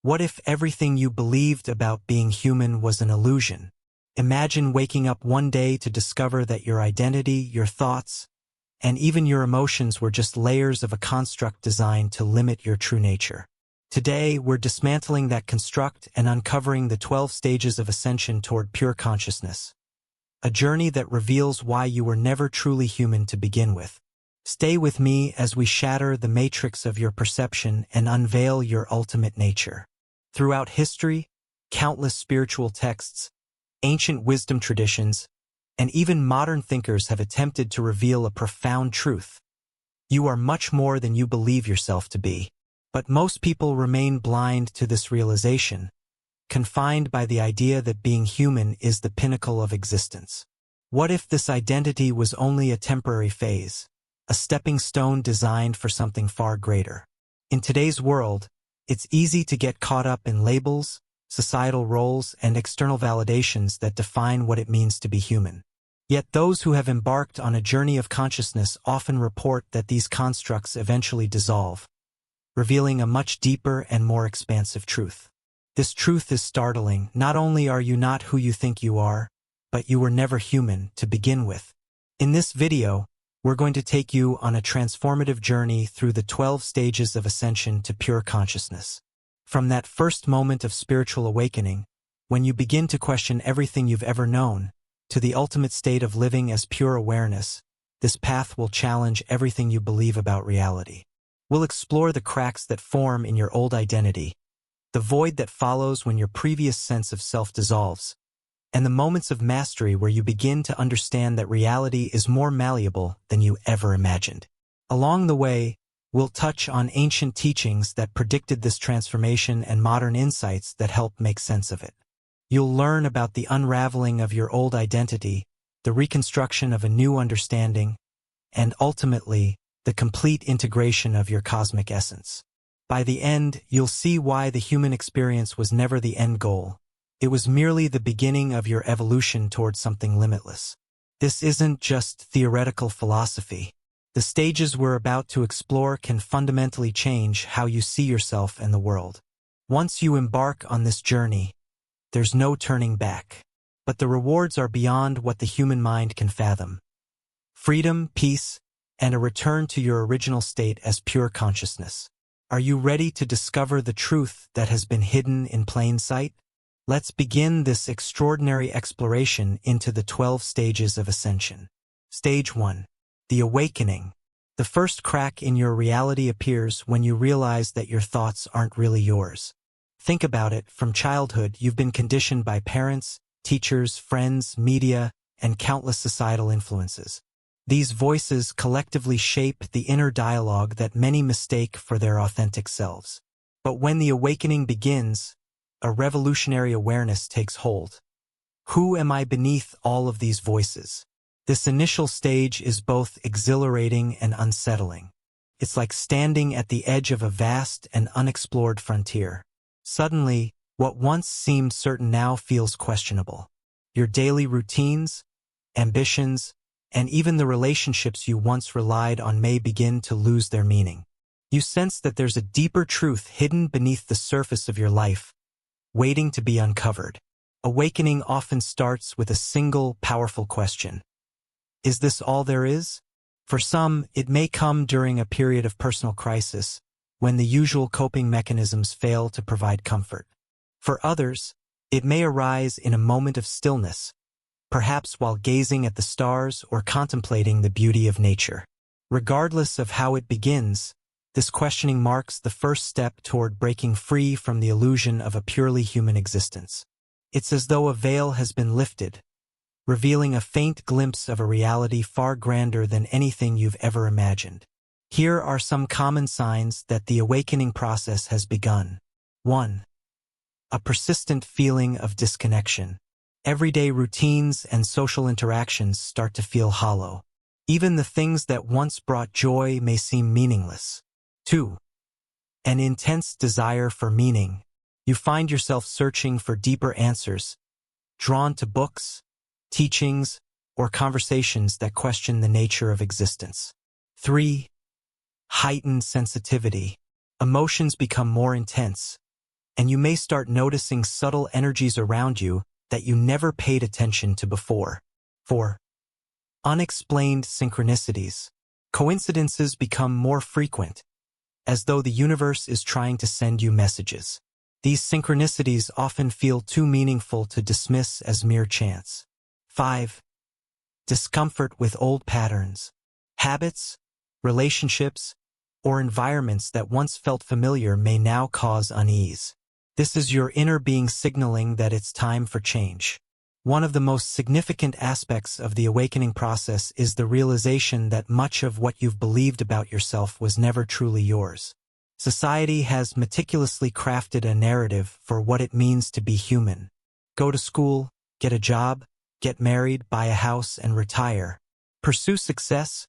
What if everything you believed about being human was an illusion? Imagine waking up one day to discover that your identity, your thoughts, and even your emotions were just layers of a construct designed to limit your true nature. Today, we're dismantling that construct and uncovering the 12 stages of ascension toward pure consciousness. A journey that reveals why you were never truly human to begin with. Stay with me as we shatter the matrix of your perception and unveil your ultimate nature. Throughout history, countless spiritual texts, ancient wisdom traditions, and even modern thinkers have attempted to reveal a profound truth. You are much more than you believe yourself to be. But most people remain blind to this realization, confined by the idea that being human is the pinnacle of existence. What if this identity was only a temporary phase, a stepping stone designed for something far greater? In today's world, it's easy to get caught up in labels, societal roles, and external validations that define what it means to be human. Yet those who have embarked on a journey of consciousness often report that these constructs eventually dissolve, revealing a much deeper and more expansive truth. This truth is startling. Not only are you not who you think you are, but you were never human to begin with. In this video, we're going to take you on a transformative journey through the 12 stages of ascension to pure consciousness. From that first moment of spiritual awakening, when you begin to question everything you've ever known, to the ultimate state of living as pure awareness, this path will challenge everything you believe about reality. We'll explore the cracks that form in your old identity, the void that follows when your previous sense of self dissolves, and the moments of mastery where you begin to understand that reality is more malleable than you ever imagined. Along the way, we'll touch on ancient teachings that predicted this transformation and modern insights that help make sense of it. You'll learn about the unraveling of your old identity, the reconstruction of a new understanding, and ultimately, the complete integration of your cosmic essence. By the end, you'll see why the human experience was never the end goal. It was merely the beginning of your evolution towards something limitless. This isn't just theoretical philosophy. The stages we're about to explore can fundamentally change how you see yourself and the world. Once you embark on this journey, there's no turning back. But the rewards are beyond what the human mind can fathom. Freedom, peace, and a return to your original state as pure consciousness. Are you ready to discover the truth that has been hidden in plain sight? Let's begin this extraordinary exploration into the 12 stages of ascension. Stage 1. The awakening. The first crack in your reality appears when you realize that your thoughts aren't really yours. Think about it. From childhood, you've been conditioned by parents, teachers, friends, media, and countless societal influences. These voices collectively shape the inner dialogue that many mistake for their authentic selves. But when the awakening begins, a revolutionary awareness takes hold. Who am I beneath all of these voices? This initial stage is both exhilarating and unsettling. It's like standing at the edge of a vast and unexplored frontier. Suddenly, what once seemed certain now feels questionable. Your daily routines, ambitions, and even the relationships you once relied on may begin to lose their meaning. You sense that there's a deeper truth hidden beneath the surface of your life, waiting to be uncovered. Awakening often starts with a single, powerful question. Is this all there is? For some, it may come during a period of personal crisis, when the usual coping mechanisms fail to provide comfort. For others, it may arise in a moment of stillness, perhaps while gazing at the stars or contemplating the beauty of nature. Regardless of how it begins, this questioning marks the first step toward breaking free from the illusion of a purely human existence. It's as though a veil has been lifted, revealing a faint glimpse of a reality far grander than anything you've ever imagined. Here are some common signs that the awakening process has begun. 1. A persistent feeling of disconnection. Everyday routines and social interactions start to feel hollow. Even the things that once brought joy may seem meaningless. 2. An intense desire for meaning. You find yourself searching for deeper answers, drawn to books, teachings, or conversations that question the nature of existence. 3. Heightened sensitivity. Emotions become more intense, and you may start noticing subtle energies around you that you never paid attention to before. 4. Unexplained synchronicities. Coincidences become more frequent, as though the universe is trying to send you messages. These synchronicities often feel too meaningful to dismiss as mere chance. 5. Discomfort with old patterns. Habits, relationships, or environments that once felt familiar may now cause unease. This is your inner being signaling that it's time for change. One of the most significant aspects of the awakening process is the realization that much of what you've believed about yourself was never truly yours. Society has meticulously crafted a narrative for what it means to be human. Go to school, get a job, get married, buy a house, and retire. Pursue success,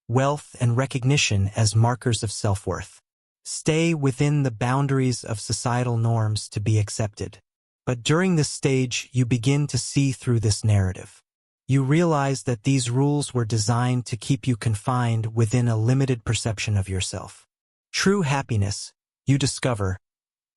wealth, and recognition as markers of self-worth. Stay within the boundaries of societal norms to be accepted. But during this stage, you begin to see through this narrative. You realize that these rules were designed to keep you confined within a limited perception of yourself. True happiness, you discover,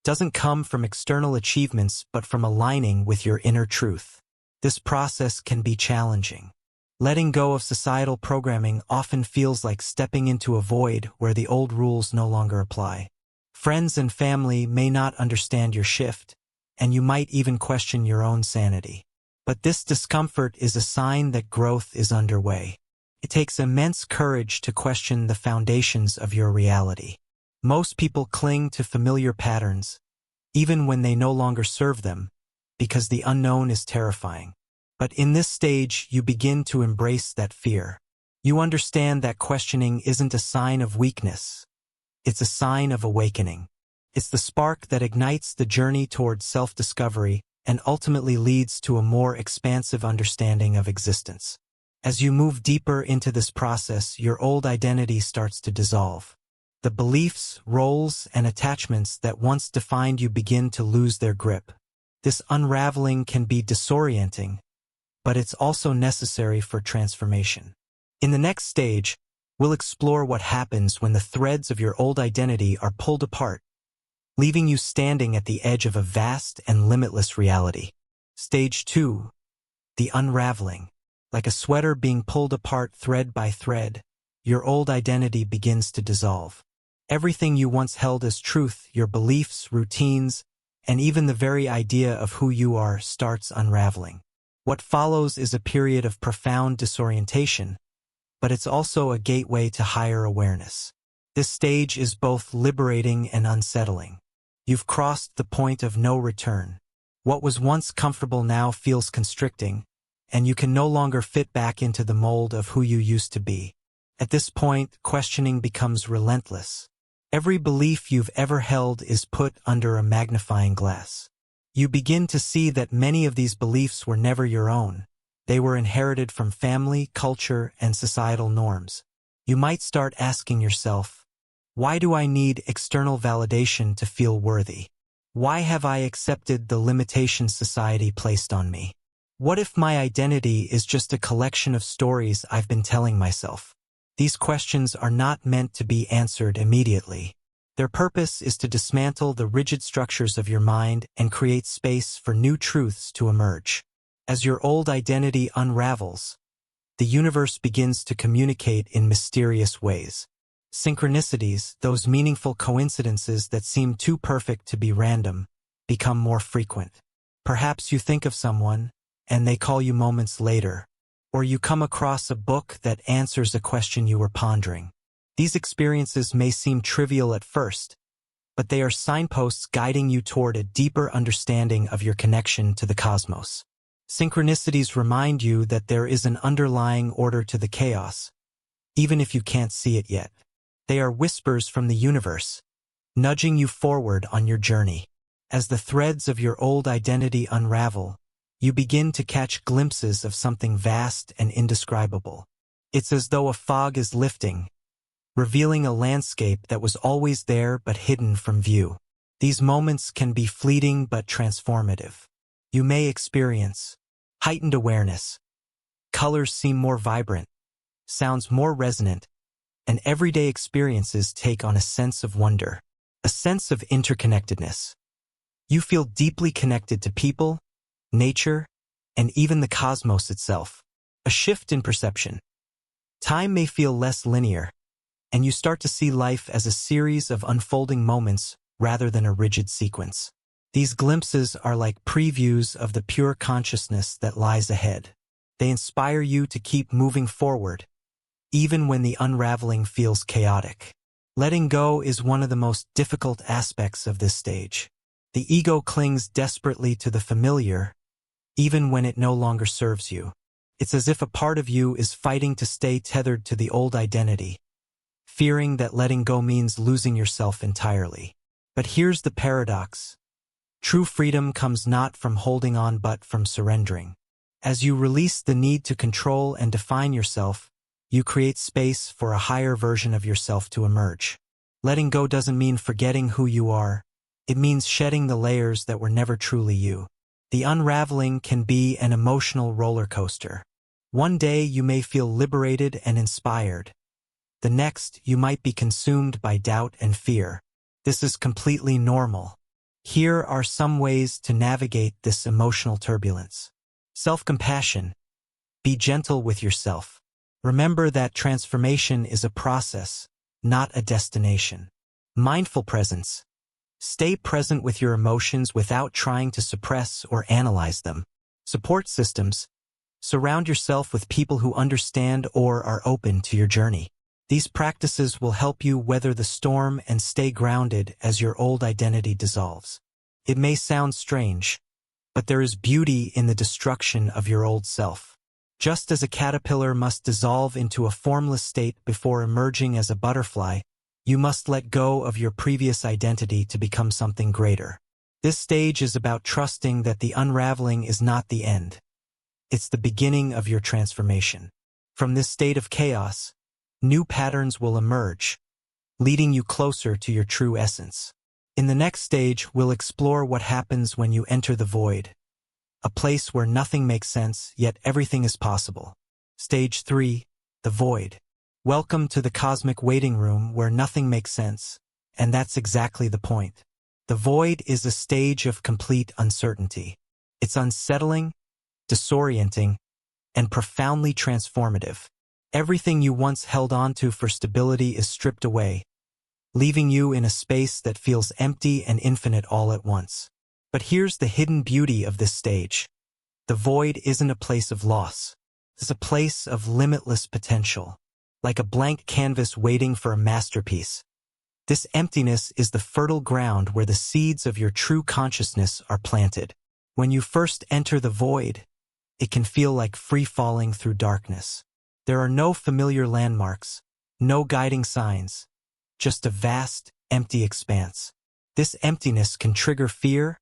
doesn't come from external achievements but from aligning with your inner truth. This process can be challenging. Letting go of societal programming often feels like stepping into a void where the old rules no longer apply. Friends and family may not understand your shift, and you might even question your own sanity. But this discomfort is a sign that growth is underway. It takes immense courage to question the foundations of your reality. Most people cling to familiar patterns, even when they no longer serve them, because the unknown is terrifying. But in this stage, you begin to embrace that fear. You understand that questioning isn't a sign of weakness. It's a sign of awakening. It's the spark that ignites the journey towards self-discovery and ultimately leads to a more expansive understanding of existence. As you move deeper into this process, your old identity starts to dissolve. The beliefs, roles, and attachments that once defined you begin to lose their grip. This unraveling can be disorienting, but it's also necessary for transformation. In the next stage, we'll explore what happens when the threads of your old identity are pulled apart, leaving you standing at the edge of a vast and limitless reality. Stage 2. The unraveling. Like a sweater being pulled apart thread by thread, your old identity begins to dissolve. Everything you once held as truth, your beliefs, routines, and even the very idea of who you are starts unraveling. What follows is a period of profound disorientation, but it's also a gateway to higher awareness. This stage is both liberating and unsettling. You've crossed the point of no return. What was once comfortable now feels constricting, and you can no longer fit back into the mold of who you used to be. At this point, questioning becomes relentless. Every belief you've ever held is put under a magnifying glass. You begin to see that many of these beliefs were never your own. They were inherited from family, culture, and societal norms. You might start asking yourself, why do I need external validation to feel worthy? Why have I accepted the limitations society placed on me? What if my identity is just a collection of stories I've been telling myself? These questions are not meant to be answered immediately. Their purpose is to dismantle the rigid structures of your mind and create space for new truths to emerge. As your old identity unravels, the universe begins to communicate in mysterious ways. Synchronicities, those meaningful coincidences that seem too perfect to be random, become more frequent. Perhaps you think of someone, and they call you moments later, or you come across a book that answers a question you were pondering. These experiences may seem trivial at first, but they are signposts guiding you toward a deeper understanding of your connection to the cosmos. Synchronicities remind you that there is an underlying order to the chaos, even if you can't see it yet. They are whispers from the universe, nudging you forward on your journey. As the threads of your old identity unravel, you begin to catch glimpses of something vast and indescribable. It's as though a fog is lifting, revealing a landscape that was always there but hidden from view. These moments can be fleeting but transformative. You may experience heightened awareness. Colors seem more vibrant, sounds more resonant, and everyday experiences take on a sense of wonder, a sense of interconnectedness. You feel deeply connected to people, nature, and even the cosmos itself. A shift in perception. Time may feel less linear, and you start to see life as a series of unfolding moments rather than a rigid sequence. These glimpses are like previews of the pure consciousness that lies ahead. They inspire you to keep moving forward, even when the unraveling feels chaotic. Letting go is one of the most difficult aspects of this stage. The ego clings desperately to the familiar, even when it no longer serves you. It's as if a part of you is fighting to stay tethered to the old identity, fearing that letting go means losing yourself entirely. But here's the paradox. True freedom comes not from holding on but from surrendering. As you release the need to control and define yourself, you create space for a higher version of yourself to emerge. Letting go doesn't mean forgetting who you are. It means shedding the layers that were never truly you. The unraveling can be an emotional roller coaster. One day you may feel liberated and inspired. The next, you might be consumed by doubt and fear. This is completely normal. Here are some ways to navigate this emotional turbulence. Self-compassion. Be gentle with yourself. Remember that transformation is a process, not a destination. Mindful presence. Stay present with your emotions without trying to suppress or analyze them. Support systems. Surround yourself with people who understand or are open to your journey. These practices will help you weather the storm and stay grounded as your old identity dissolves. It may sound strange, but there is beauty in the destruction of your old self. Just as a caterpillar must dissolve into a formless state before emerging as a butterfly, you must let go of your previous identity to become something greater. This stage is about trusting that the unraveling is not the end. It's the beginning of your transformation. From this state of chaos, new patterns will emerge, leading you closer to your true essence. In the next stage, we'll explore what happens when you enter the void, a place where nothing makes sense, yet everything is possible. Stage 3, the void. Welcome to the cosmic waiting room where nothing makes sense, and that's exactly the point. The void is a stage of complete uncertainty. It's unsettling, disorienting, and profoundly transformative. Everything you once held on to for stability is stripped away, leaving you in a space that feels empty and infinite all at once. But here's the hidden beauty of this stage. The void isn't a place of loss. It's a place of limitless potential, like a blank canvas waiting for a masterpiece. This emptiness is the fertile ground where the seeds of your true consciousness are planted. When you first enter the void, it can feel like free falling through darkness. There are no familiar landmarks, no guiding signs, just a vast, empty expanse. This emptiness can trigger fear,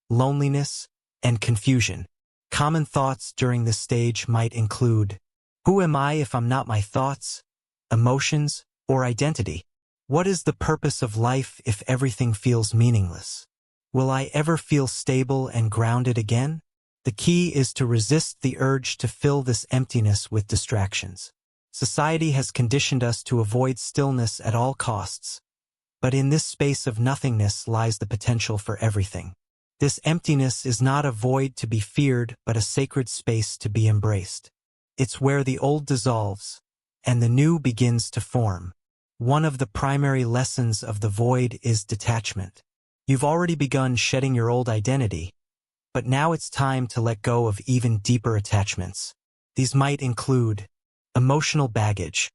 loneliness, and confusion. Common thoughts during this stage might include, who am I if I'm not my thoughts, emotions, or identity? What is the purpose of life if everything feels meaningless? Will I ever feel stable and grounded again? The key is to resist the urge to fill this emptiness with distractions. Society has conditioned us to avoid stillness at all costs, but in this space of nothingness lies the potential for everything. This emptiness is not a void to be feared, but a sacred space to be embraced. It's where the old dissolves, and the new begins to form. One of the primary lessons of the void is detachment. You've already begun shedding your old identity, but now it's time to let go of even deeper attachments. These might include emotional baggage,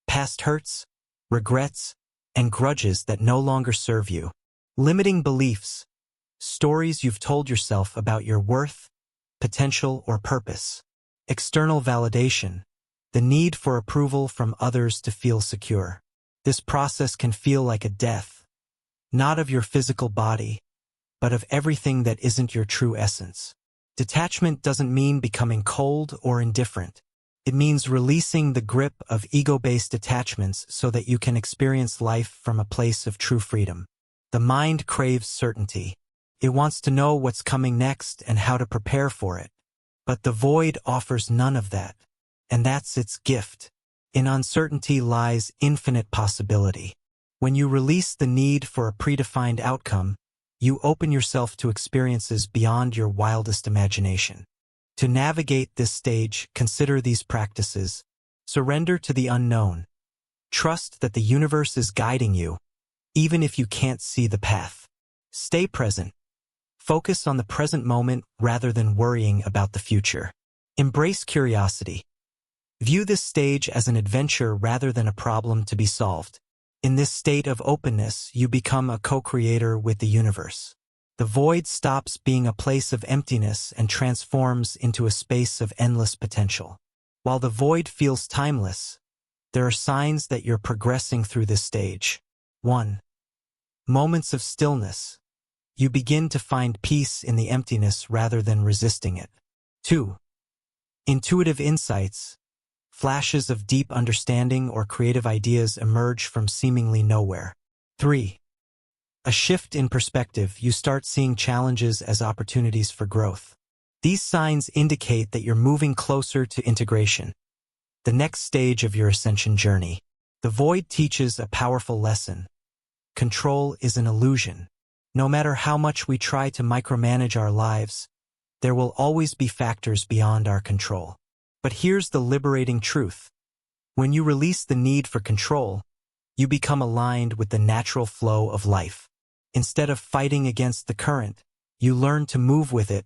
past hurts, regrets, and grudges that no longer serve you, limiting beliefs, stories you've told yourself about your worth, potential, or purpose, external validation, the need for approval from others to feel secure. This process can feel like a death, not of your physical body, but of everything that isn't your true essence. Detachment doesn't mean becoming cold or indifferent. It means releasing the grip of ego-based attachments so that you can experience life from a place of true freedom. The mind craves certainty. It wants to know what's coming next and how to prepare for it. But the void offers none of that, and that's its gift. In uncertainty lies infinite possibility. When you release the need for a predefined outcome, you open yourself to experiences beyond your wildest imagination. To navigate this stage, consider these practices. Surrender to the unknown. Trust that the universe is guiding you, even if you can't see the path. Stay present. Focus on the present moment rather than worrying about the future. Embrace curiosity. View this stage as an adventure rather than a problem to be solved. In this state of openness, you become a co-creator with the universe. The void stops being a place of emptiness and transforms into a space of endless potential. While the void feels timeless, there are signs that you're progressing through this stage. 1. Moments of stillness. You begin to find peace in the emptiness rather than resisting it. 2. Intuitive insights. Flashes of deep understanding or creative ideas emerge from seemingly nowhere. 3. A shift in perspective. You start seeing challenges as opportunities for growth. These signs indicate that you're moving closer to integration, the next stage of your ascension journey. The void teaches a powerful lesson. Control is an illusion. No matter how much we try to micromanage our lives, there will always be factors beyond our control. But here's the liberating truth. When you release the need for control, you become aligned with the natural flow of life. Instead of fighting against the current, you learn to move with it,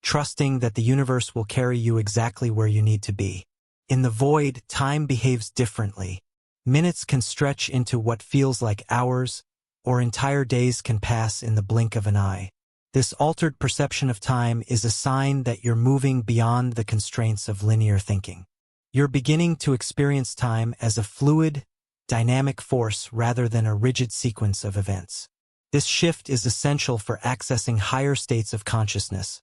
trusting that the universe will carry you exactly where you need to be. In the void, time behaves differently. Minutes can stretch into what feels like hours, or entire days can pass in the blink of an eye. This altered perception of time is a sign that you're moving beyond the constraints of linear thinking. You're beginning to experience time as a fluid, dynamic force rather than a rigid sequence of events. This shift is essential for accessing higher states of consciousness,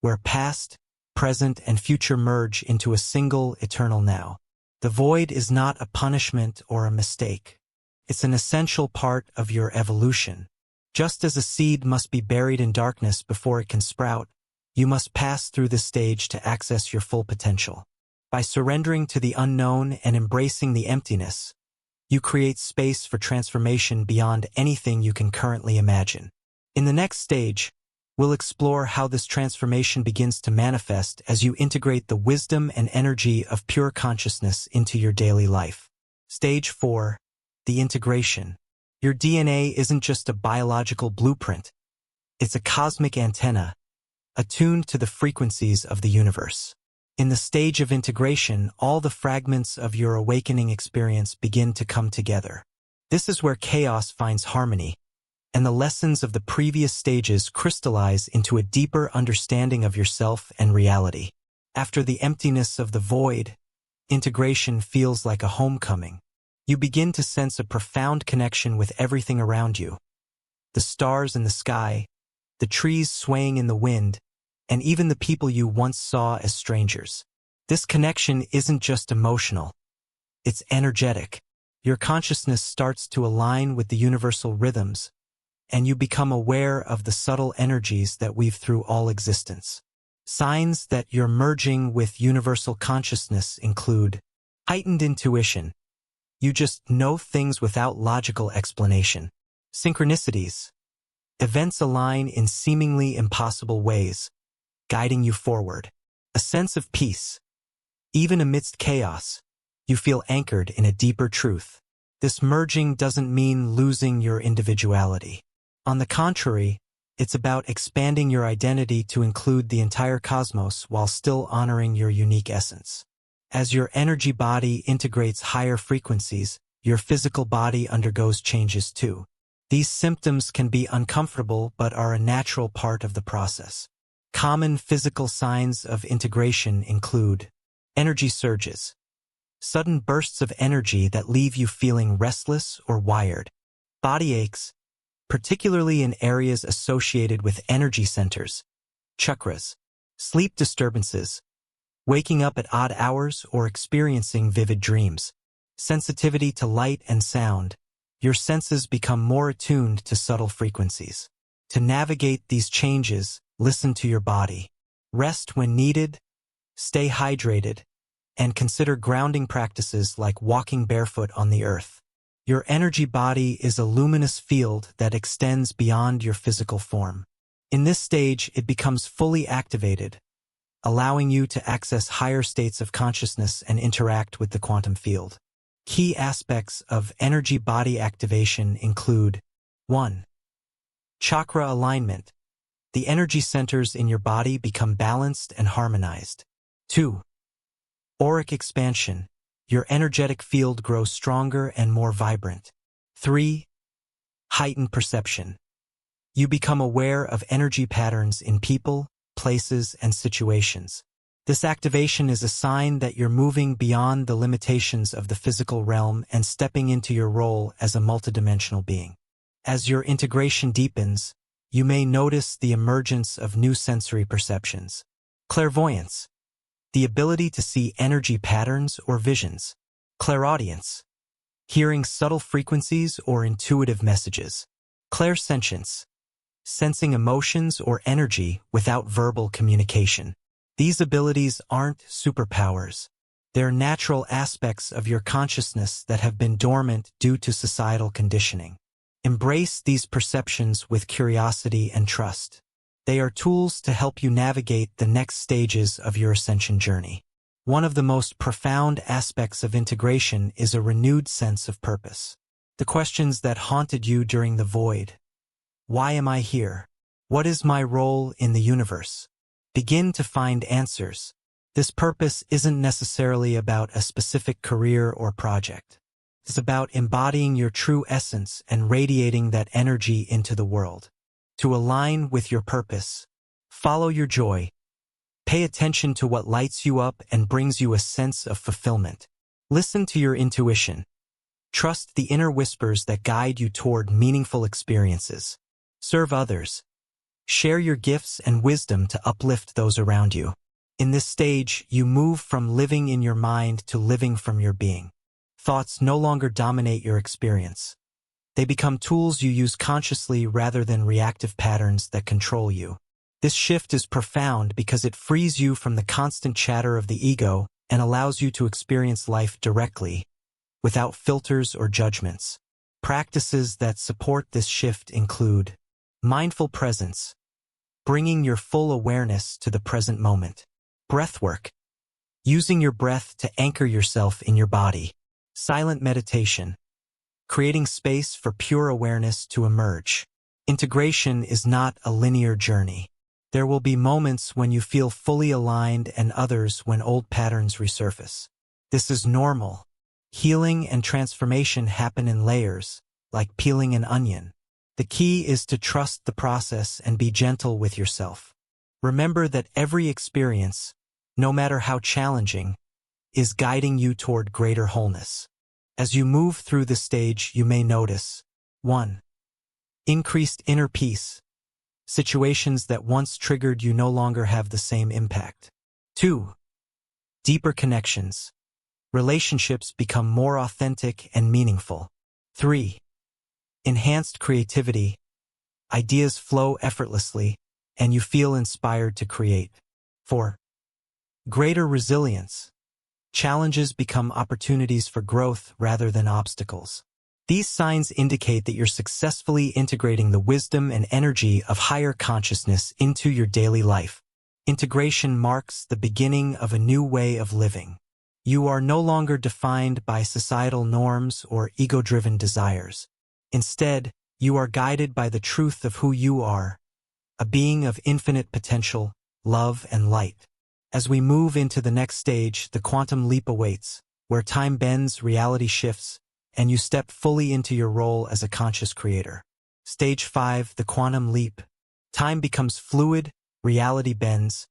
where past, present, and future merge into a single eternal now. The void is not a punishment or a mistake. It's an essential part of your evolution. Just as a seed must be buried in darkness before it can sprout, you must pass through this stage to access your full potential. By surrendering to the unknown and embracing the emptiness, you create space for transformation beyond anything you can currently imagine. In the next stage, we'll explore how this transformation begins to manifest as you integrate the wisdom and energy of pure consciousness into your daily life. Stage 4. The integration. Your DNA isn't just a biological blueprint. It's a cosmic antenna, attuned to the frequencies of the universe. In the stage of integration, all the fragments of your awakening experience begin to come together. This is where chaos finds harmony, and the lessons of the previous stages crystallize into a deeper understanding of yourself and reality. After the emptiness of the void, integration feels like a homecoming. You begin to sense a profound connection with everything around you. The stars in the sky, the trees swaying in the wind, and even the people you once saw as strangers. This connection isn't just emotional. It's energetic. Your consciousness starts to align with the universal rhythms, and you become aware of the subtle energies that weave through all existence. Signs that you're merging with universal consciousness include heightened intuition. You just know things without logical explanation. Synchronicities. Events align in seemingly impossible ways, guiding you forward. A sense of peace. Even amidst chaos, you feel anchored in a deeper truth. This merging doesn't mean losing your individuality. On the contrary, it's about expanding your identity to include the entire cosmos while still honoring your unique essence. As your energy body integrates higher frequencies, your physical body undergoes changes too. These symptoms can be uncomfortable but are a natural part of the process. Common physical signs of integration include energy surges, sudden bursts of energy that leave you feeling restless or wired, body aches, particularly in areas associated with energy centers, chakras, sleep disturbances, waking up at odd hours or experiencing vivid dreams, sensitivity to light and sound. Your senses become more attuned to subtle frequencies. To navigate these changes, listen to your body. Rest when needed, stay hydrated, and consider grounding practices like walking barefoot on the earth. Your energy body is a luminous field that extends beyond your physical form. In this stage, it becomes fully activated, allowing you to access higher states of consciousness and interact with the quantum field. Key aspects of energy body activation include 1. Chakra alignment. The energy centers in your body become balanced and harmonized. 2. Auric expansion. Your energetic field grows stronger and more vibrant. 3. Heightened perception. You become aware of energy patterns in people, places, and situations. This activation is a sign that you're moving beyond the limitations of the physical realm and stepping into your role as a multidimensional being. As your integration deepens, you may notice the emergence of new sensory perceptions. Clairvoyance. The ability to see energy patterns or visions. Clairaudience. Hearing subtle frequencies or intuitive messages. Clairsentience. Sensing emotions or energy without verbal communication. These abilities aren't superpowers. They're natural aspects of your consciousness that have been dormant due to societal conditioning. Embrace these perceptions with curiosity and trust. They are tools to help you navigate the next stages of your ascension journey. One of the most profound aspects of integration is a renewed sense of purpose. The questions that haunted you during the void. Why am I here? What is my role in the universe? Begin to find answers. This purpose isn't necessarily about a specific career or project. It's about embodying your true essence and radiating that energy into the world. To align with your purpose, follow your joy. Pay attention to what lights you up and brings you a sense of fulfillment. Listen to your intuition. Trust the inner whispers that guide you toward meaningful experiences. Serve others. Share your gifts and wisdom to uplift those around you. In this stage, you move from living in your mind to living from your being. Thoughts no longer dominate your experience. They become tools you use consciously rather than reactive patterns that control you. This shift is profound because it frees you from the constant chatter of the ego and allows you to experience life directly, without filters or judgments. Practices that support this shift include mindful presence, bringing your full awareness to the present moment. Breathwork, using your breath to anchor yourself in your body. Silent meditation, creating space for pure awareness to emerge. Integration is not a linear journey. There will be moments when you feel fully aligned and others when old patterns resurface. This is normal. Healing and transformation happen in layers, like peeling an onion. The key is to trust the process and be gentle with yourself. Remember that every experience, no matter how challenging, is guiding you toward greater wholeness. As you move through the stage, you may notice 1. Increased inner peace. Situations that once triggered you no longer have the same impact. 2. Deeper connections. Relationships become more authentic and meaningful. 3. Enhanced creativity. Ideas flow effortlessly, and you feel inspired to create. 4. Greater resilience. Challenges become opportunities for growth rather than obstacles. These signs indicate that you're successfully integrating the wisdom and energy of higher consciousness into your daily life. Integration marks the beginning of a new way of living. You are no longer defined by societal norms or ego-driven desires. Instead, you are guided by the truth of who you are, a being of infinite potential, love, and light. As we move into the next stage, the quantum leap awaits, where time bends, reality shifts, and you step fully into your role as a conscious creator. Stage 5, the quantum leap. Time becomes fluid, reality bends,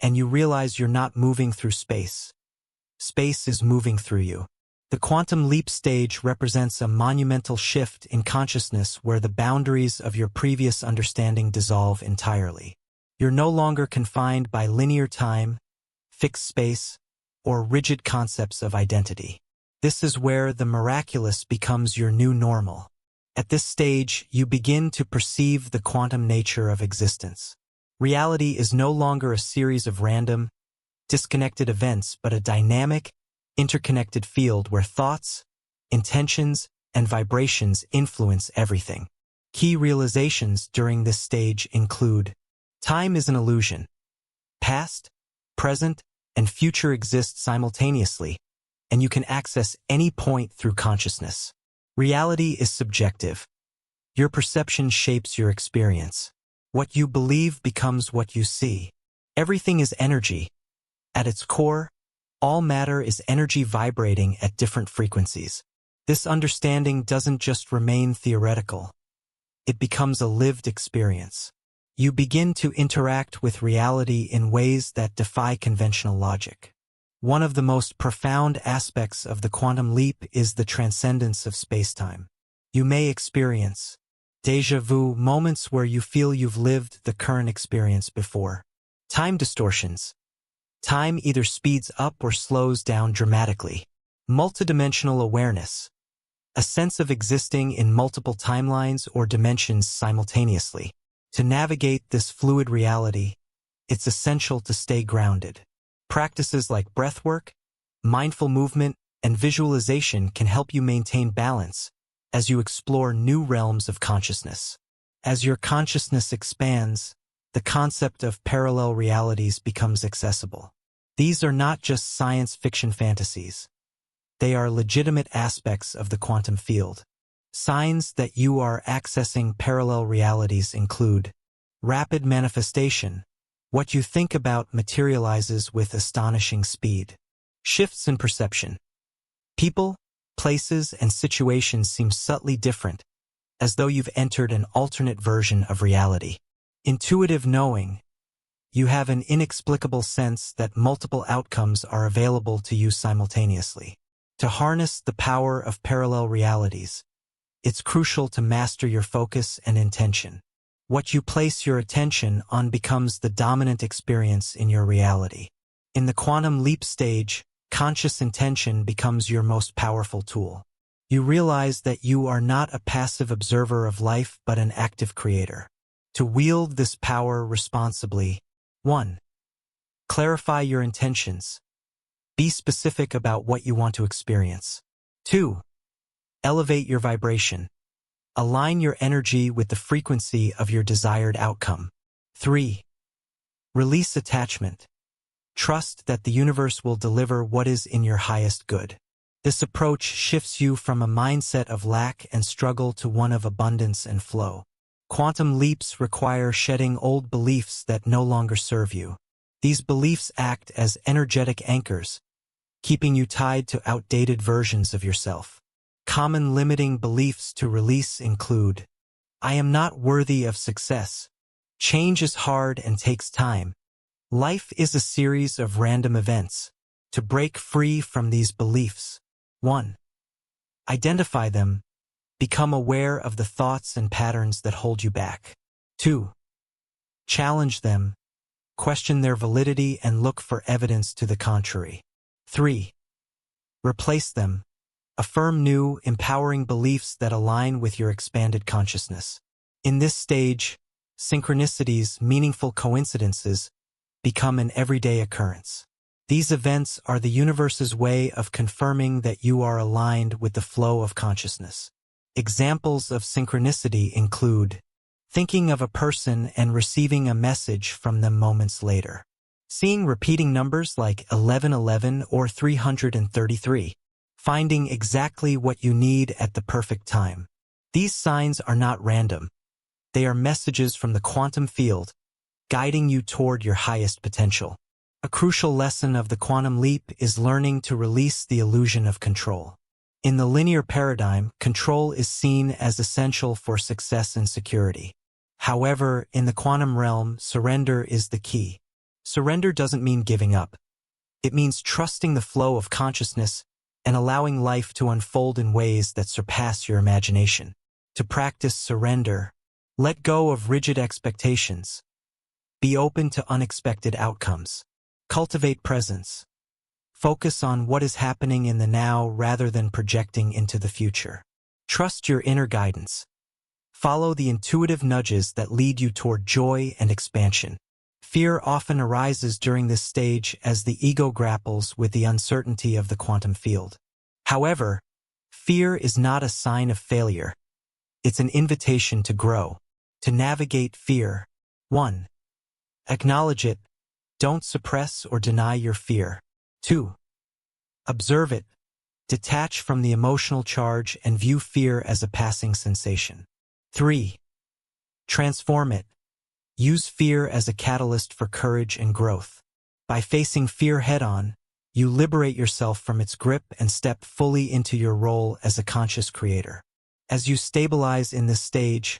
and you realize you're not moving through space. Space is moving through you. The quantum leap stage represents a monumental shift in consciousness where the boundaries of your previous understanding dissolve entirely. You're no longer confined by linear time, fixed space, or rigid concepts of identity. This is where the miraculous becomes your new normal. At this stage, you begin to perceive the quantum nature of existence. Reality is no longer a series of random, disconnected events, but a dynamic, interconnected field where thoughts, intentions, and vibrations influence everything. Key realizations during this stage include: time is an illusion. Past, present, and future exist simultaneously, and you can access any point through consciousness. Reality is subjective. Your perception shapes your experience. What you believe becomes what you see. Everything is energy. At its core, all matter is energy vibrating at different frequencies. This understanding doesn't just remain theoretical. It becomes a lived experience. You begin to interact with reality in ways that defy conventional logic. One of the most profound aspects of the quantum leap is the transcendence of space-time. You may experience déjà vu moments where you feel you've lived the current experience before. Time distortions. Time either speeds up or slows down dramatically. Multidimensional awareness. A sense of existing in multiple timelines or dimensions simultaneously. To navigate this fluid reality, it's essential to stay grounded. Practices like breathwork, mindful movement, and visualization can help you maintain balance as you explore new realms of consciousness. As your consciousness expands, the concept of parallel realities becomes accessible. These are not just science fiction fantasies. They are legitimate aspects of the quantum field. Signs that you are accessing parallel realities include rapid manifestation. What you think about materializes with astonishing speed. Shifts in perception. People, places, and situations seem subtly different, as though you've entered an alternate version of reality. Intuitive knowing. You have an inexplicable sense that multiple outcomes are available to you simultaneously. To harness the power of parallel realities, it's crucial to master your focus and intention. What you place your attention on becomes the dominant experience in your reality. In the quantum leap stage, conscious intention becomes your most powerful tool. You realize that you are not a passive observer of life but an active creator. To wield this power responsibly: 1. Clarify your intentions. Be specific about what you want to experience. 2. Elevate your vibration. Align your energy with the frequency of your desired outcome. 3. Release attachment. Trust that the universe will deliver what is in your highest good. This approach shifts you from a mindset of lack and struggle to one of abundance and flow. Quantum leaps require shedding old beliefs that no longer serve you. These beliefs act as energetic anchors, keeping you tied to outdated versions of yourself. Common limiting beliefs to release include: I am not worthy of success. Change is hard and takes time. Life is a series of random events. To break free from these beliefs: 1. Identify them. Become aware of the thoughts and patterns that hold you back. 2. Challenge them. Question their validity and look for evidence to the contrary. 3. Replace them. Affirm new, empowering beliefs that align with your expanded consciousness. In this stage, synchronicities, meaningful coincidences, become an everyday occurrence. These events are the universe's way of confirming that you are aligned with the flow of consciousness. Examples of synchronicity include thinking of a person and receiving a message from them moments later. Seeing repeating numbers like 1111 or 333. Finding exactly what you need at the perfect time. These signs are not random. They are messages from the quantum field, guiding you toward your highest potential. A crucial lesson of the quantum leap is learning to release the illusion of control. In the linear paradigm, control is seen as essential for success and security. However, in the quantum realm, surrender is the key. Surrender doesn't mean giving up. It means trusting the flow of consciousness and allowing life to unfold in ways that surpass your imagination. To practice surrender, let go of rigid expectations. Be open to unexpected outcomes. Cultivate presence. Focus on what is happening in the now rather than projecting into the future. Trust your inner guidance. Follow the intuitive nudges that lead you toward joy and expansion. Fear often arises during this stage as the ego grapples with the uncertainty of the quantum field. However, Fear is not a sign of failure. It's an invitation to grow. To navigate fear. 1. Acknowledge it. Don't suppress or deny your fear. 2. Observe it. Detach from the emotional charge and view fear as a passing sensation. 3. Transform it. Use fear as a catalyst for courage and growth. By facing fear head-on, you liberate yourself from its grip and step fully into your role as a conscious creator. As you stabilize in this stage,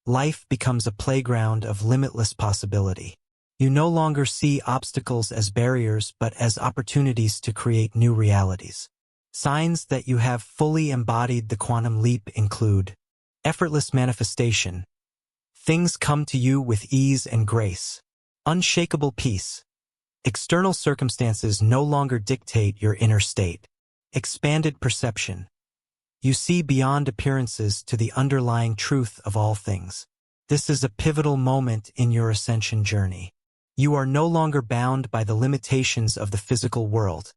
life becomes a playground of limitless possibility. You no longer see obstacles as barriers but as opportunities to create new realities. Signs that you have fully embodied the quantum leap include effortless manifestation. Things come to you with ease and grace. Unshakable peace. External circumstances no longer dictate your inner state. Expanded perception. You see beyond appearances to the underlying truth of all things. This is a pivotal moment in your ascension journey. You are no longer bound by the limitations of the physical world.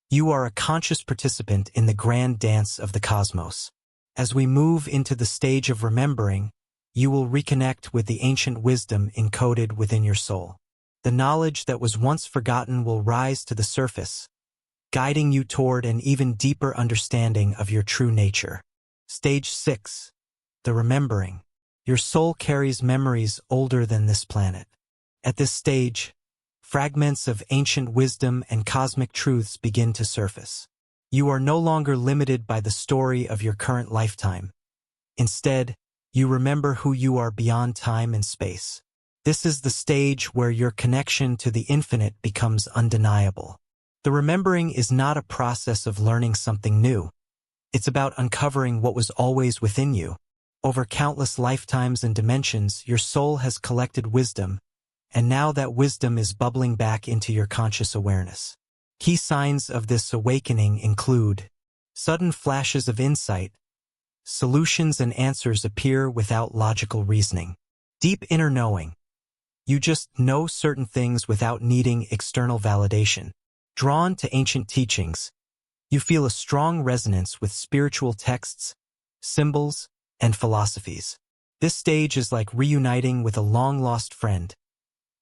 You are a conscious participant in the grand dance of the cosmos. As we move into the stage of remembering, you will reconnect with the ancient wisdom encoded within your soul. The knowledge that was once forgotten will rise to the surface, guiding you toward an even deeper understanding of your true nature. Stage 6. The remembering. Your soul carries memories older than this planet. At this stage, fragments of ancient wisdom and cosmic truths begin to surface. You are no longer limited by the story of your current lifetime. Instead, you remember who you are beyond time and space. This is the stage where your connection to the infinite becomes undeniable. The remembering is not a process of learning something new. It's about uncovering what was always within you. Over countless lifetimes and dimensions, your soul has collected wisdom, and now that wisdom is bubbling back into your conscious awareness. Key signs of this awakening include sudden flashes of insight. Solutions and answers appear without logical reasoning. Deep inner knowing. You just know certain things without needing external validation. Drawn to ancient teachings, you feel a strong resonance with spiritual texts, symbols, and philosophies. This stage is like reuniting with a long-lost friend.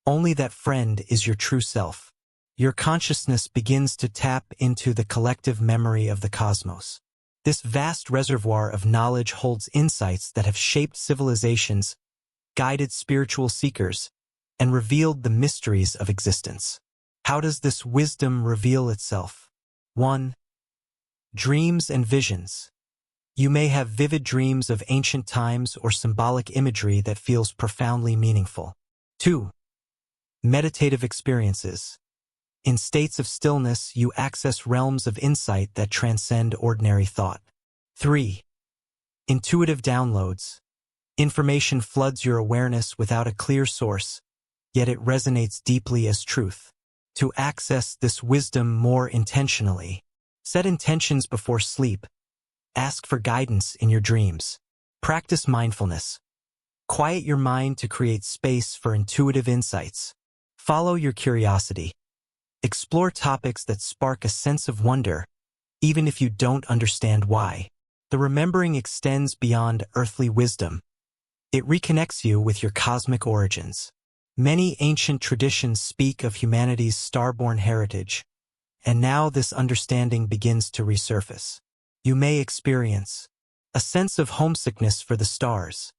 Only that friend is your true self. Your consciousness begins to tap into the collective memory of the cosmos. This vast reservoir of knowledge holds insights that have shaped civilizations, guided spiritual seekers, and revealed the mysteries of existence. How does this wisdom reveal itself? 1. Dreams and visions. You may have vivid dreams of ancient times or symbolic imagery that feels profoundly meaningful. 2. Meditative experiences. In states of stillness, you access realms of insight that transcend ordinary thought. 3. Intuitive downloads. Information floods your awareness without a clear source, yet it resonates deeply as truth. To access this wisdom more intentionally, set intentions before sleep. Ask for guidance in your dreams. Practice mindfulness. Quiet your mind to create space for intuitive insights. Follow your curiosity. Explore topics that spark a sense of wonder, even if you don't understand why. The remembering extends beyond earthly wisdom. It reconnects you with your cosmic origins. Many ancient traditions speak of humanity's starborn heritage, and now this understanding begins to resurface. You may experience a sense of homesickness for the stars,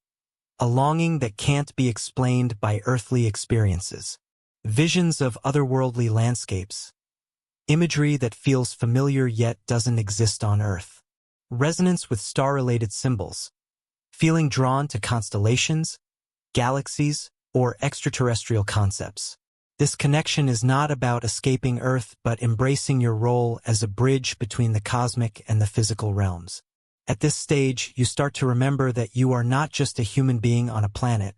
a longing that can't be explained by earthly experiences, visions of otherworldly landscapes, imagery that feels familiar yet doesn't exist on Earth, resonance with star-related symbols, feeling drawn to constellations, galaxies, or extraterrestrial concepts. This connection is not about escaping Earth but embracing your role as a bridge between the cosmic and the physical realms. At this stage, you start to remember that you are not just a human being on a planet.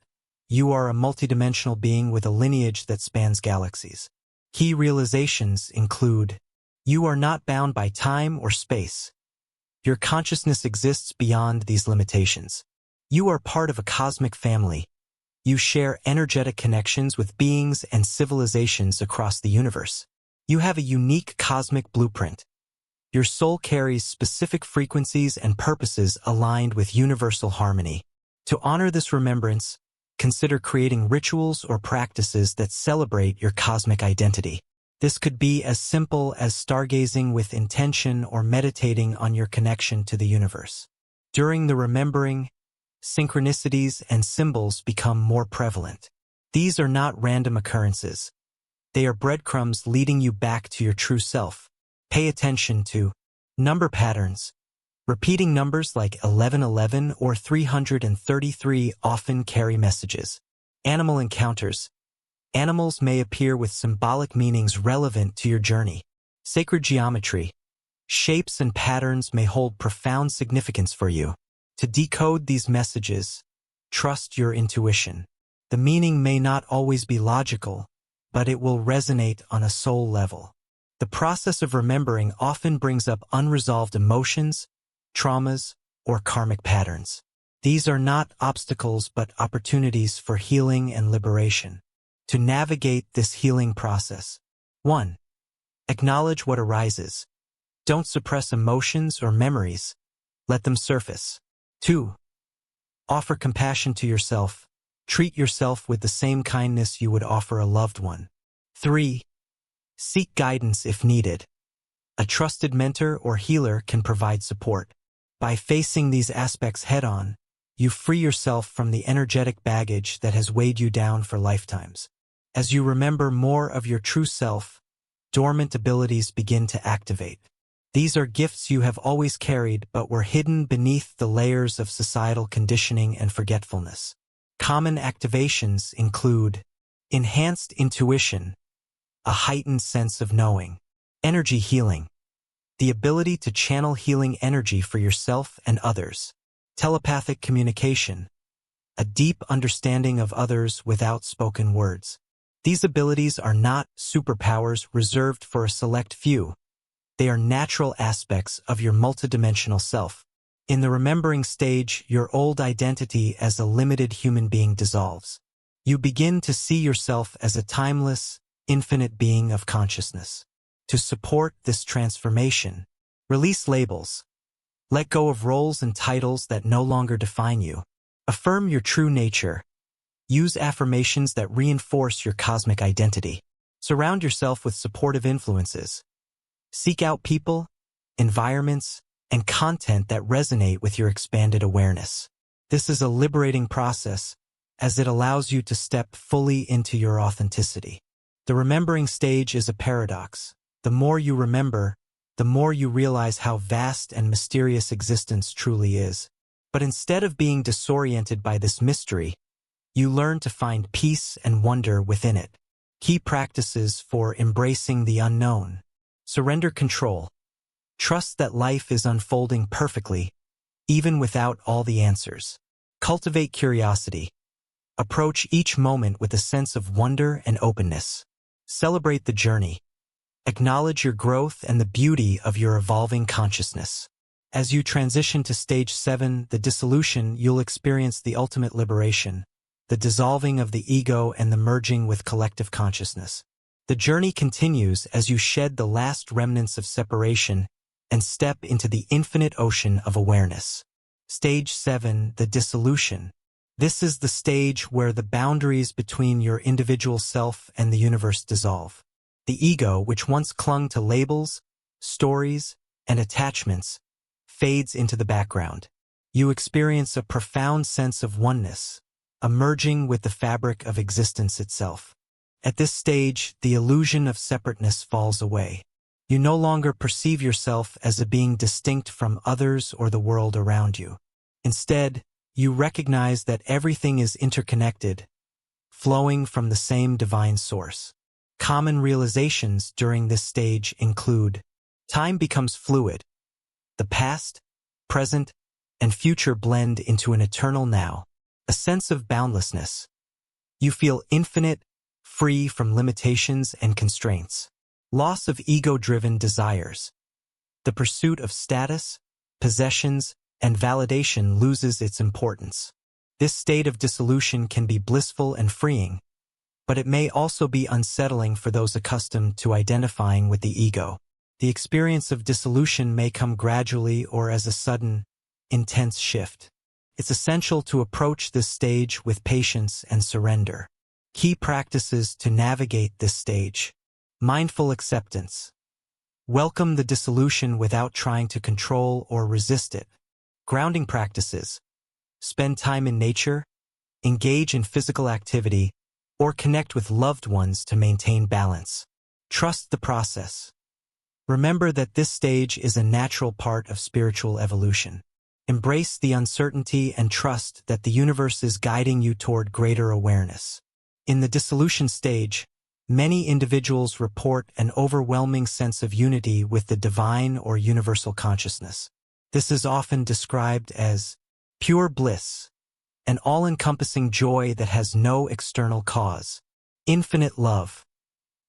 You are a multidimensional being with a lineage that spans galaxies. Key realizations include: you are not bound by time or space. Your consciousness exists beyond these limitations. You are part of a cosmic family. You share energetic connections with beings and civilizations across the universe. You have a unique cosmic blueprint. Your soul carries specific frequencies and purposes aligned with universal harmony. To honor this remembrance, consider creating rituals or practices that celebrate your cosmic identity. This could be as simple as stargazing with intention or meditating on your connection to the universe. During the remembering, synchronicities and symbols become more prevalent. These are not random occurrences. They are breadcrumbs leading you back to your true self. Pay attention to number patterns. Repeating numbers like 1111 or 333 often carry messages. Animal encounters. Animals may appear with symbolic meanings relevant to your journey. Sacred geometry. Shapes and patterns may hold profound significance for you. To decode these messages, trust your intuition. The meaning may not always be logical, but it will resonate on a soul level. The process of remembering often brings up unresolved emotions, traumas, or karmic patterns. These are not obstacles but opportunities for healing and liberation. To navigate this healing process. 1. Acknowledge what arises. Don't suppress emotions or memories. Let them surface. 2. Offer compassion to yourself. Treat yourself with the same kindness you would offer a loved one. 3. Seek guidance if needed. A trusted mentor or healer can provide support. By facing these aspects head-on, you free yourself from the energetic baggage that has weighed you down for lifetimes. As you remember more of your true self, dormant abilities begin to activate. These are gifts you have always carried but were hidden beneath the layers of societal conditioning and forgetfulness. Common activations include enhanced intuition, a heightened sense of knowing, energy healing, the ability to channel healing energy for yourself and others, telepathic communication, a deep understanding of others without spoken words. These abilities are not superpowers reserved for a select few. They are natural aspects of your multidimensional self. In the remembering stage, your old identity as a limited human being dissolves. You begin to see yourself as a timeless, infinite being of consciousness. To support this transformation, release labels. Let go of roles and titles that no longer define you. Affirm your true nature. Use affirmations that reinforce your cosmic identity. Surround yourself with supportive influences. Seek out people, environments, and content that resonate with your expanded awareness. This is a liberating process, as it allows you to step fully into your authenticity. The remembering stage is a paradox. The more you remember, the more you realize how vast and mysterious existence truly is. But instead of being disoriented by this mystery, you learn to find peace and wonder within it. Key practices for embracing the unknown. Surrender control. Trust that life is unfolding perfectly, even without all the answers. Cultivate curiosity. Approach each moment with a sense of wonder and openness. Celebrate the journey. Acknowledge your growth and the beauty of your evolving consciousness. As you transition to stage 7, the dissolution, you'll experience the ultimate liberation, the dissolving of the ego and the merging with collective consciousness. The journey continues as you shed the last remnants of separation and step into the infinite ocean of awareness. Stage 7, the dissolution. This is the stage where the boundaries between your individual self and the universe dissolve. The ego, which once clung to labels, stories, and attachments, fades into the background. You experience a profound sense of oneness, a merging with the fabric of existence itself. At this stage, the illusion of separateness falls away. You no longer perceive yourself as a being distinct from others or the world around you. Instead, you recognize that everything is interconnected, flowing from the same divine source. Common realizations during this stage include: time becomes fluid. The past, present, and future blend into an eternal now. A sense of boundlessness. You feel infinite, free from limitations and constraints. Loss of ego-driven desires. The pursuit of status, possessions, and validation loses its importance. This state of dissolution can be blissful and freeing, but it may also be unsettling for those accustomed to identifying with the ego. The experience of dissolution may come gradually or as a sudden, intense shift. It's essential to approach this stage with patience and surrender. Key practices to navigate this stage. Mindful acceptance. Welcome the dissolution without trying to control or resist it. Grounding practices. Spend time in nature, engage in physical activity, or connect with loved ones to maintain balance. Trust the process. Remember that this stage is a natural part of spiritual evolution. Embrace the uncertainty and trust that the universe is guiding you toward greater awareness. In the dissolution stage, many individuals report an overwhelming sense of unity with the divine or universal consciousness. This is often described as pure bliss, an all-encompassing joy that has no external cause, infinite love,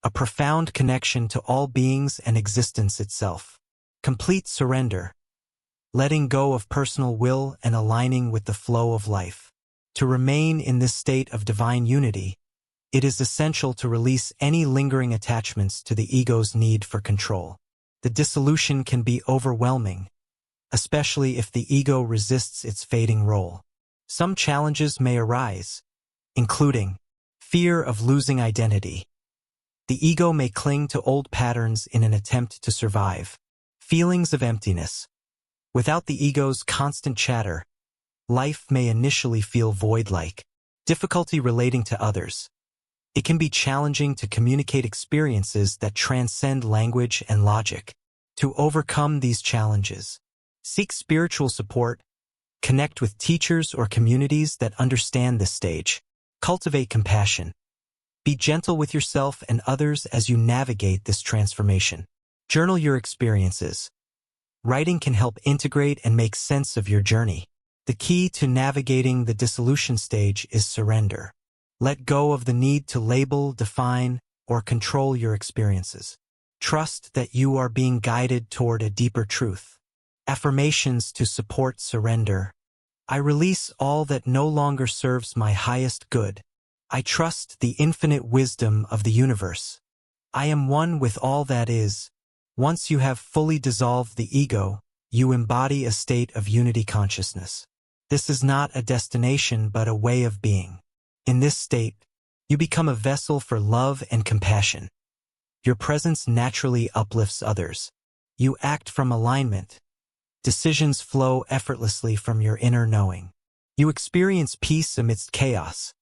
a profound connection to all beings and existence itself, complete surrender, letting go of personal will and aligning with the flow of life. To remain in this state of divine unity, it is essential to release any lingering attachments to the ego's need for control. The dissolution can be overwhelming, especially if the ego resists its fading role. Some challenges may arise, including fear of losing identity. The ego may cling to old patterns in an attempt to survive. Feelings of emptiness. Without the ego's constant chatter, life may initially feel void-like. Difficulty relating to others. It can be challenging to communicate experiences that transcend language and logic. To overcome these challenges, seek spiritual support, connect with teachers or communities that understand this stage. Cultivate compassion. Be gentle with yourself and others as you navigate this transformation. Journal your experiences. Writing can help integrate and make sense of your journey. The key to navigating the dissolution stage is surrender. Let go of the need to label, define, or control your experiences. Trust that you are being guided toward a deeper truth. Affirmations to support surrender. I release all that no longer serves my highest good. I trust the infinite wisdom of the universe. I am one with all that is. Once you have fully dissolved the ego, you embody a state of unity consciousness. This is not a destination but a way of being. In this state, you become a vessel for love and compassion. Your presence naturally uplifts others. You act from alignment. Decisions flow effortlessly from your inner knowing. You experience peace amidst chaos.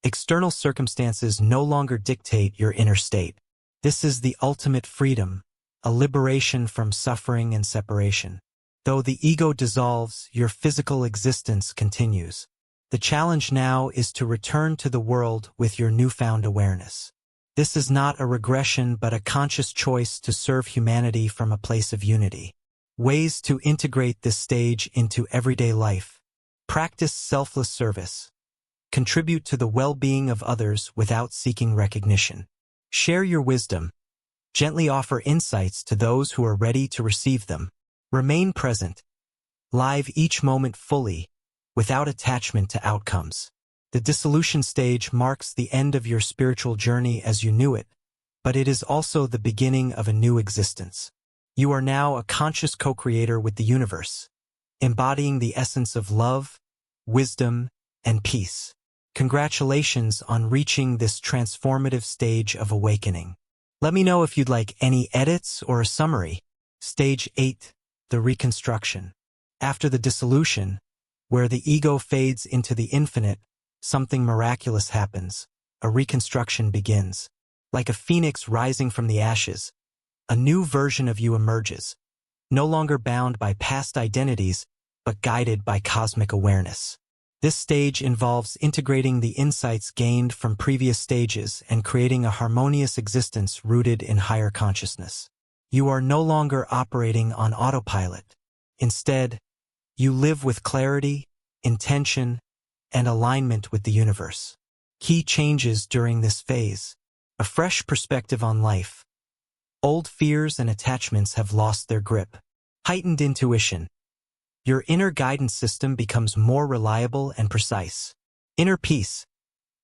External circumstances no longer dictate your inner state. This is the ultimate freedom, a liberation from suffering and separation. Though the ego dissolves, your physical existence continues. The challenge now is to return to the world with your newfound awareness. This is not a regression but a conscious choice to serve humanity from a place of unity. Ways to integrate this stage into everyday life. Practice selfless service. Contribute to the well-being of others without seeking recognition. Share your wisdom. Gently offer insights to those who are ready to receive them. Remain present. Live each moment fully, without attachment to outcomes. The dissolution stage marks the end of your spiritual journey as you knew it, but it is also the beginning of a new existence. You are now a conscious co-creator with the universe, embodying the essence of love, wisdom, and peace. Congratulations on reaching this transformative stage of awakening. Let me know if you'd like any edits or a summary. Stage 8, the reconstruction. After the dissolution, where the ego fades into the infinite, something miraculous happens. A reconstruction begins. Like a phoenix rising from the ashes, a new version of you emerges, no longer bound by past identities, but guided by cosmic awareness. This stage involves integrating the insights gained from previous stages and creating a harmonious existence rooted in higher consciousness. You are no longer operating on autopilot. Instead, you live with clarity, intention, and alignment with the universe. Key changes during this phase. A fresh perspective on life. Old fears and attachments have lost their grip. Heightened intuition. Your inner guidance system becomes more reliable and precise. Inner peace.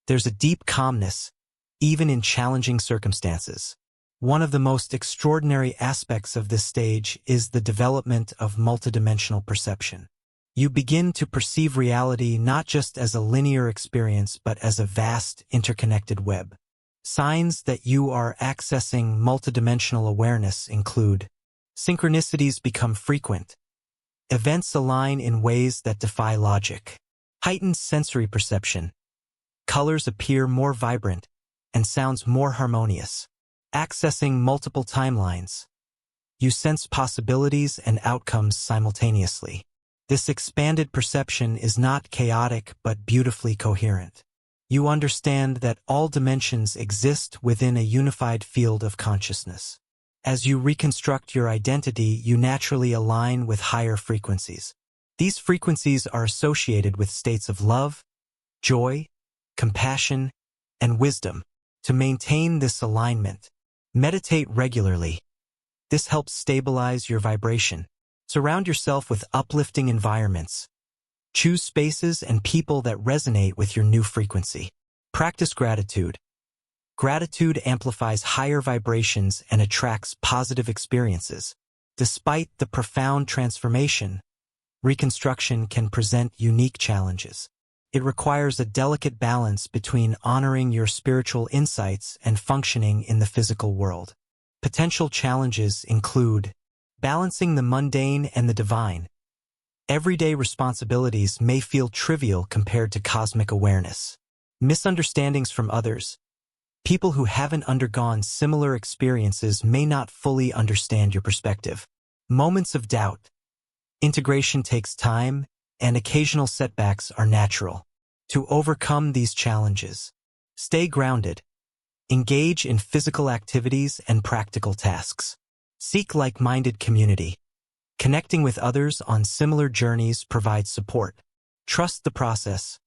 There's a deep calmness, even in challenging circumstances. One of the most extraordinary aspects of this stage is the development of multidimensional perception. You begin to perceive reality not just as a linear experience but as a vast, interconnected web. Signs that you are accessing multidimensional awareness include: synchronicities become frequent. Events align in ways that defy logic. Heightened sensory perception. Colors appear more vibrant, and sounds more harmonious. Accessing multiple timelines. You sense possibilities and outcomes simultaneously. This expanded perception is not chaotic but beautifully coherent. You understand that all dimensions exist within a unified field of consciousness. As you reconstruct your identity, you naturally align with higher frequencies. These frequencies are associated with states of love, joy, compassion, and wisdom. To maintain this alignment, meditate regularly. This helps stabilize your vibration. Surround yourself with uplifting environments. Choose spaces and people that resonate with your new frequency. Practice gratitude. Gratitude amplifies higher vibrations and attracts positive experiences. Despite the profound transformation, reconstruction can present unique challenges. It requires a delicate balance between honoring your spiritual insights and functioning in the physical world. Potential challenges include balancing the mundane and the divine. Everyday responsibilities may feel trivial compared to cosmic awareness. Misunderstandings from others. People who haven't undergone similar experiences may not fully understand your perspective. Moments of doubt. Integration takes time, and occasional setbacks are natural. To overcome these challenges, stay grounded. Engage in physical activities and practical tasks. Seek like-minded community. Connecting with others on similar journeys provides support. Trust the process.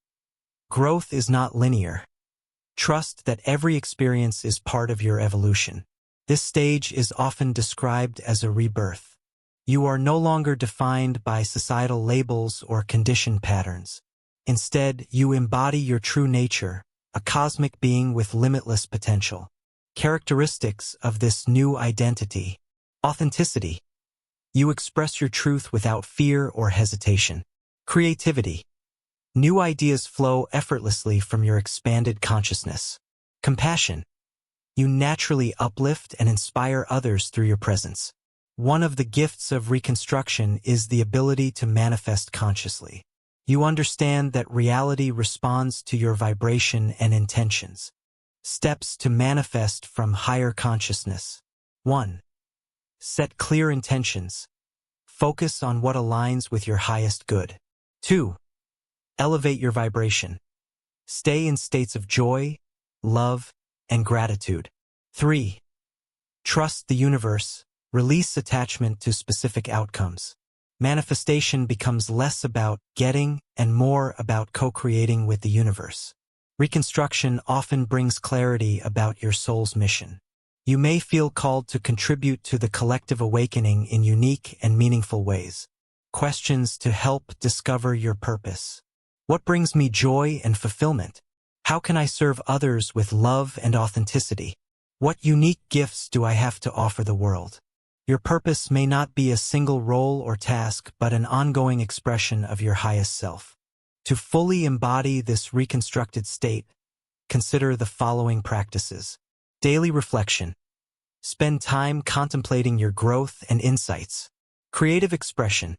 Growth is not linear. Trust that every experience is part of your evolution. This stage is often described as a rebirth. You are no longer defined by societal labels or conditioned patterns. Instead, you embody your true nature, a cosmic being with limitless potential. Characteristics of this new identity. Authenticity. You express your truth without fear or hesitation. Creativity. New ideas flow effortlessly from your expanded consciousness. Compassion. You naturally uplift and inspire others through your presence. One of the gifts of reconstruction is the ability to manifest consciously. You understand that reality responds to your vibration and intentions. Steps to manifest from higher consciousness. 1. Set clear intentions. Focus on what aligns with your highest good. 2. Elevate your vibration. Stay in states of joy, love, and gratitude. 3. Trust the universe. Release attachment to specific outcomes. Manifestation becomes less about getting and more about co-creating with the universe. Reconstruction often brings clarity about your soul's mission. You may feel called to contribute to the collective awakening in unique and meaningful ways. Questions to help discover your purpose. What brings me joy and fulfillment? How can I serve others with love and authenticity? What unique gifts do I have to offer the world? Your purpose may not be a single role or task, but an ongoing expression of your highest self. To fully embody this reconstructed state, consider the following practices. Daily reflection. Spend time contemplating your growth and insights. Creative expression.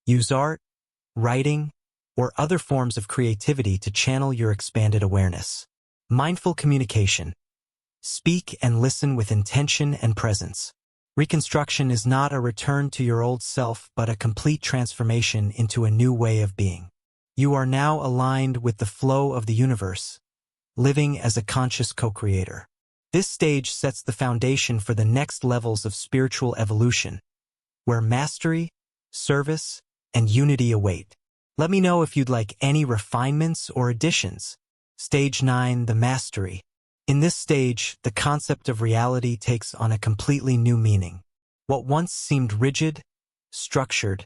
Use art, writing, or other forms of creativity to channel your expanded awareness. Mindful communication. Speak and listen with intention and presence. Reconstruction is not a return to your old self, but a complete transformation into a new way of being. You are now aligned with the flow of the universe, living as a conscious co-creator. This stage sets the foundation for the next levels of spiritual evolution, where mastery, service, and unity await. Let me know if you'd like any refinements or additions. Stage 9, the mastery. In this stage, the concept of reality takes on a completely new meaning. What once seemed rigid, structured,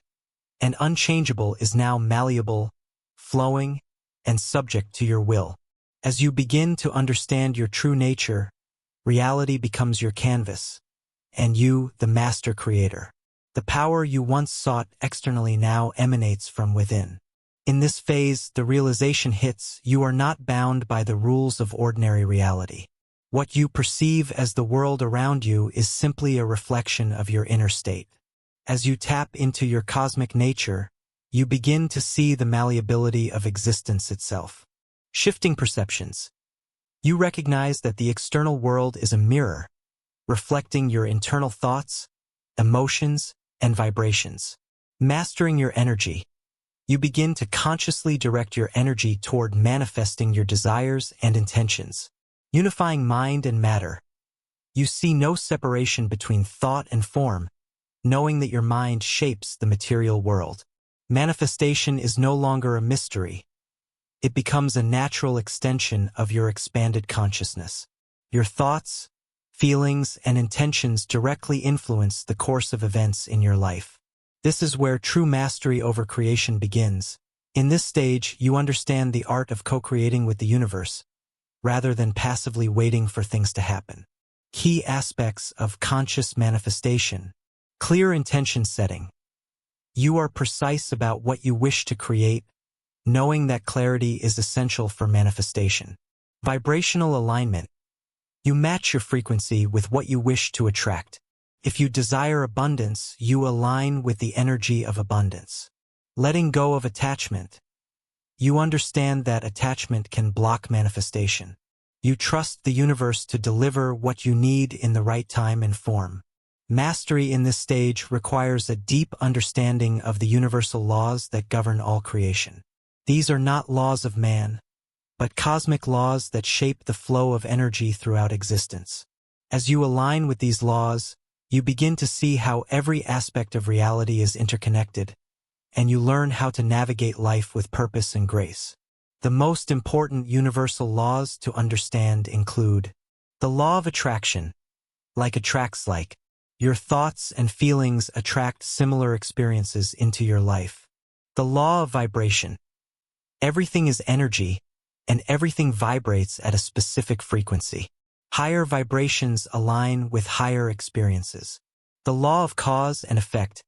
and unchangeable is now malleable, flowing, and subject to your will. As you begin to understand your true nature, Reality becomes your canvas, and you, the master creator. The power you once sought externally now emanates from within. In this phase, the realization hits you are not bound by the rules of ordinary reality. What you perceive as the world around you is simply a reflection of your inner state. As you tap into your cosmic nature, you begin to see the malleability of existence itself. Shifting perceptions. You recognize that the external world is a mirror, reflecting your internal thoughts, emotions, and vibrations. Mastering your energy. You begin to consciously direct your energy toward manifesting your desires and intentions. Unifying mind and matter. You see no separation between thought and form, knowing that your mind shapes the material world. Manifestation is no longer a mystery. It becomes a natural extension of your expanded consciousness. Your thoughts, feelings, and intentions directly influence the course of events in your life. This is where true mastery over creation begins. In this stage, you understand the art of co-creating with the universe, rather than passively waiting for things to happen. Key aspects of conscious manifestation. Clear intention setting. You are precise about what you wish to create, knowing that clarity is essential for manifestation. Vibrational alignment. You match your frequency with what you wish to attract. If you desire abundance, you align with the energy of abundance. Letting go of attachment. You understand that attachment can block manifestation. You trust the universe to deliver what you need in the right time and form. Mastery in this stage requires a deep understanding of the universal laws that govern all creation. These are not laws of man, but cosmic laws that shape the flow of energy throughout existence. As you align with these laws, you begin to see how every aspect of reality is interconnected, and you learn how to navigate life with purpose and grace. The most important universal laws to understand include the law of attraction. Like attracts like. Your thoughts and feelings attract similar experiences into your life. The law of vibration. Everything is energy, and everything vibrates at a specific frequency. Higher vibrations align with higher experiences. The law of cause and effect.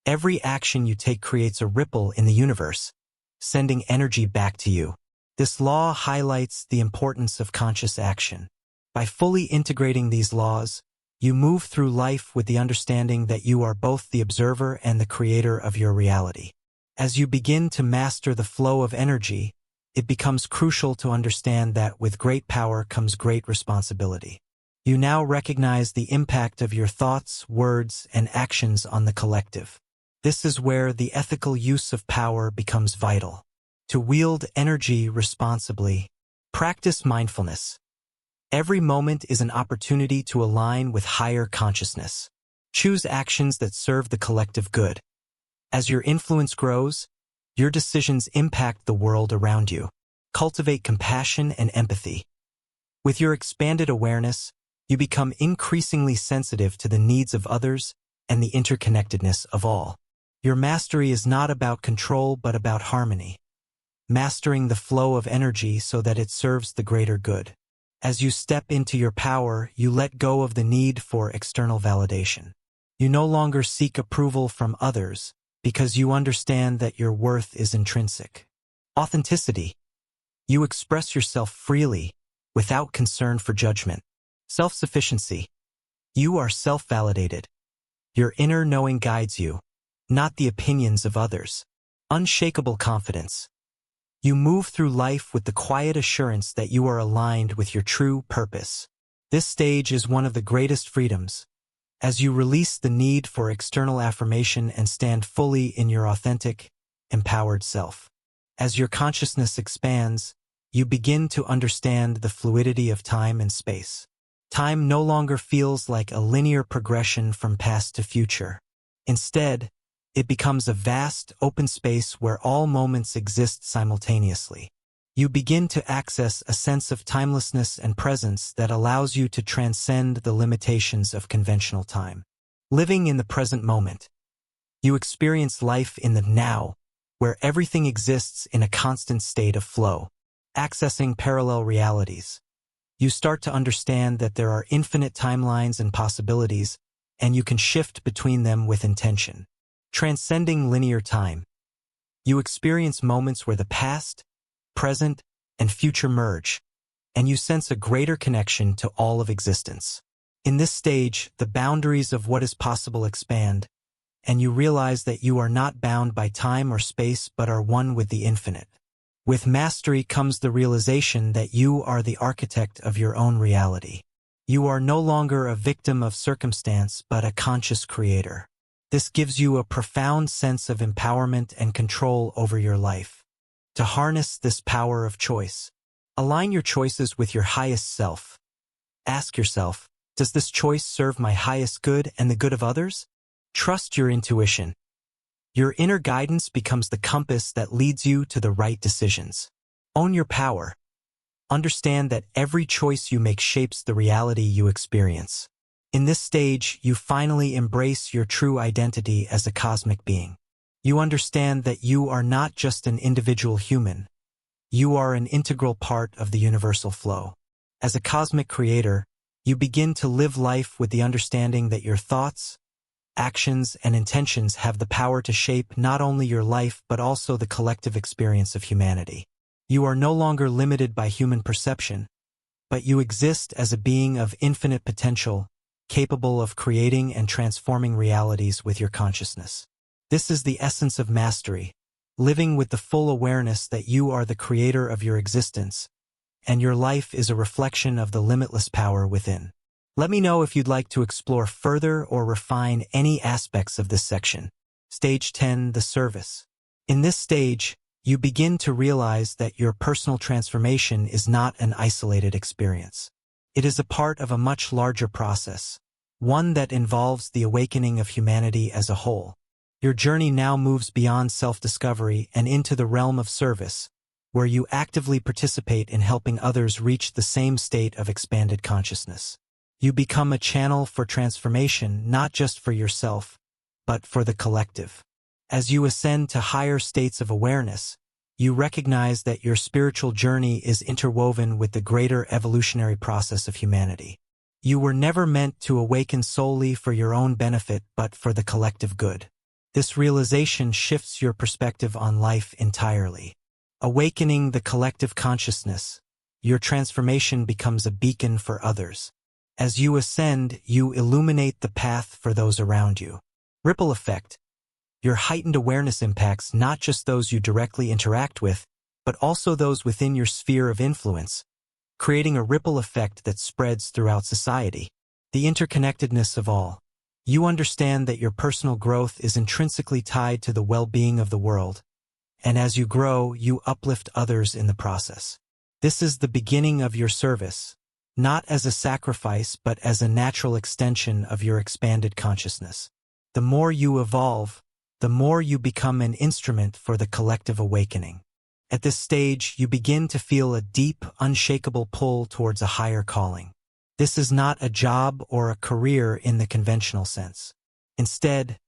Every action you take creates a ripple in the universe, sending energy back to you. This law highlights the importance of conscious action. By fully integrating these laws, you move through life with the understanding that you are both the observer and the creator of your reality. As you begin to master the flow of energy, it becomes crucial to understand that with great power comes great responsibility. You now recognize the impact of your thoughts, words, and actions on the collective. This is where the ethical use of power becomes vital. To wield energy responsibly, practice mindfulness. Every moment is an opportunity to align with higher consciousness. Choose actions that serve the collective good. As your influence grows, your decisions impact the world around you. Cultivate compassion and empathy. With your expanded awareness, you become increasingly sensitive to the needs of others and the interconnectedness of all. Your mastery is not about control but about harmony. Mastering the flow of energy so that it serves the greater good. As you step into your power, you let go of the need for external validation. You no longer seek approval from others, because you understand that your worth is intrinsic. Authenticity. You express yourself freely, without concern for judgment. Self-sufficiency. You are self-validated. Your inner knowing guides you, not the opinions of others. Unshakable confidence. You move through life with the quiet assurance that you are aligned with your true purpose. This stage is one of the greatest freedoms, as you release the need for external affirmation and stand fully in your authentic, empowered self. As your consciousness expands, you begin to understand the fluidity of time and space. Time no longer feels like a linear progression from past to future. Instead, it becomes a vast, open space where all moments exist simultaneously. You begin to access a sense of timelessness and presence that allows you to transcend the limitations of conventional time. Living in the present moment. You experience life in the now, where everything exists in a constant state of flow. Accessing parallel realities. You start to understand that there are infinite timelines and possibilities, and you can shift between them with intention. Transcending linear time. You experience moments where the past, present, and future merge, and you sense a greater connection to all of existence. In this stage, the boundaries of what is possible expand, and you realize that you are not bound by time or space but are one with the infinite. With mastery comes the realization that you are the architect of your own reality. You are no longer a victim of circumstance but a conscious creator. This gives you a profound sense of empowerment and control over your life. To harness this power of choice, align your choices with your highest self. Ask yourself, does this choice serve my highest good and the good of others? Trust your intuition. Your inner guidance becomes the compass that leads you to the right decisions. Own your power. Understand that every choice you make shapes the reality you experience. In this stage, you finally embrace your true identity as a cosmic being. You understand that you are not just an individual human. You are an integral part of the universal flow. As a cosmic creator, you begin to live life with the understanding that your thoughts, actions, and intentions have the power to shape not only your life but also the collective experience of humanity. You are no longer limited by human perception, but you exist as a being of infinite potential, capable of creating and transforming realities with your consciousness. This is the essence of mastery, living with the full awareness that you are the creator of your existence, and your life is a reflection of the limitless power within. Let me know if you'd like to explore further or refine any aspects of this section. Stage 10, the service. In this stage, you begin to realize that your personal transformation is not an isolated experience. It is a part of a much larger process, one that involves the awakening of humanity as a whole. Your journey now moves beyond self-discovery and into the realm of service, where you actively participate in helping others reach the same state of expanded consciousness. You become a channel for transformation not just for yourself, but for the collective. As you ascend to higher states of awareness, you recognize that your spiritual journey is interwoven with the greater evolutionary process of humanity. You were never meant to awaken solely for your own benefit but for the collective good. This realization shifts your perspective on life entirely. Awakening the collective consciousness, your transformation becomes a beacon for others. As you ascend, you illuminate the path for those around you. Ripple effect. Your heightened awareness impacts not just those you directly interact with, but also those within your sphere of influence, creating a ripple effect that spreads throughout society. The interconnectedness of all. You understand that your personal growth is intrinsically tied to the well-being of the world, and as you grow, you uplift others in the process. This is the beginning of your service, not as a sacrifice but as a natural extension of your expanded consciousness. The more you evolve, the more you become an instrument for the collective awakening. At this stage, you begin to feel a deep, unshakable pull towards a higher calling. This is not a job or a career in the conventional sense. Instead,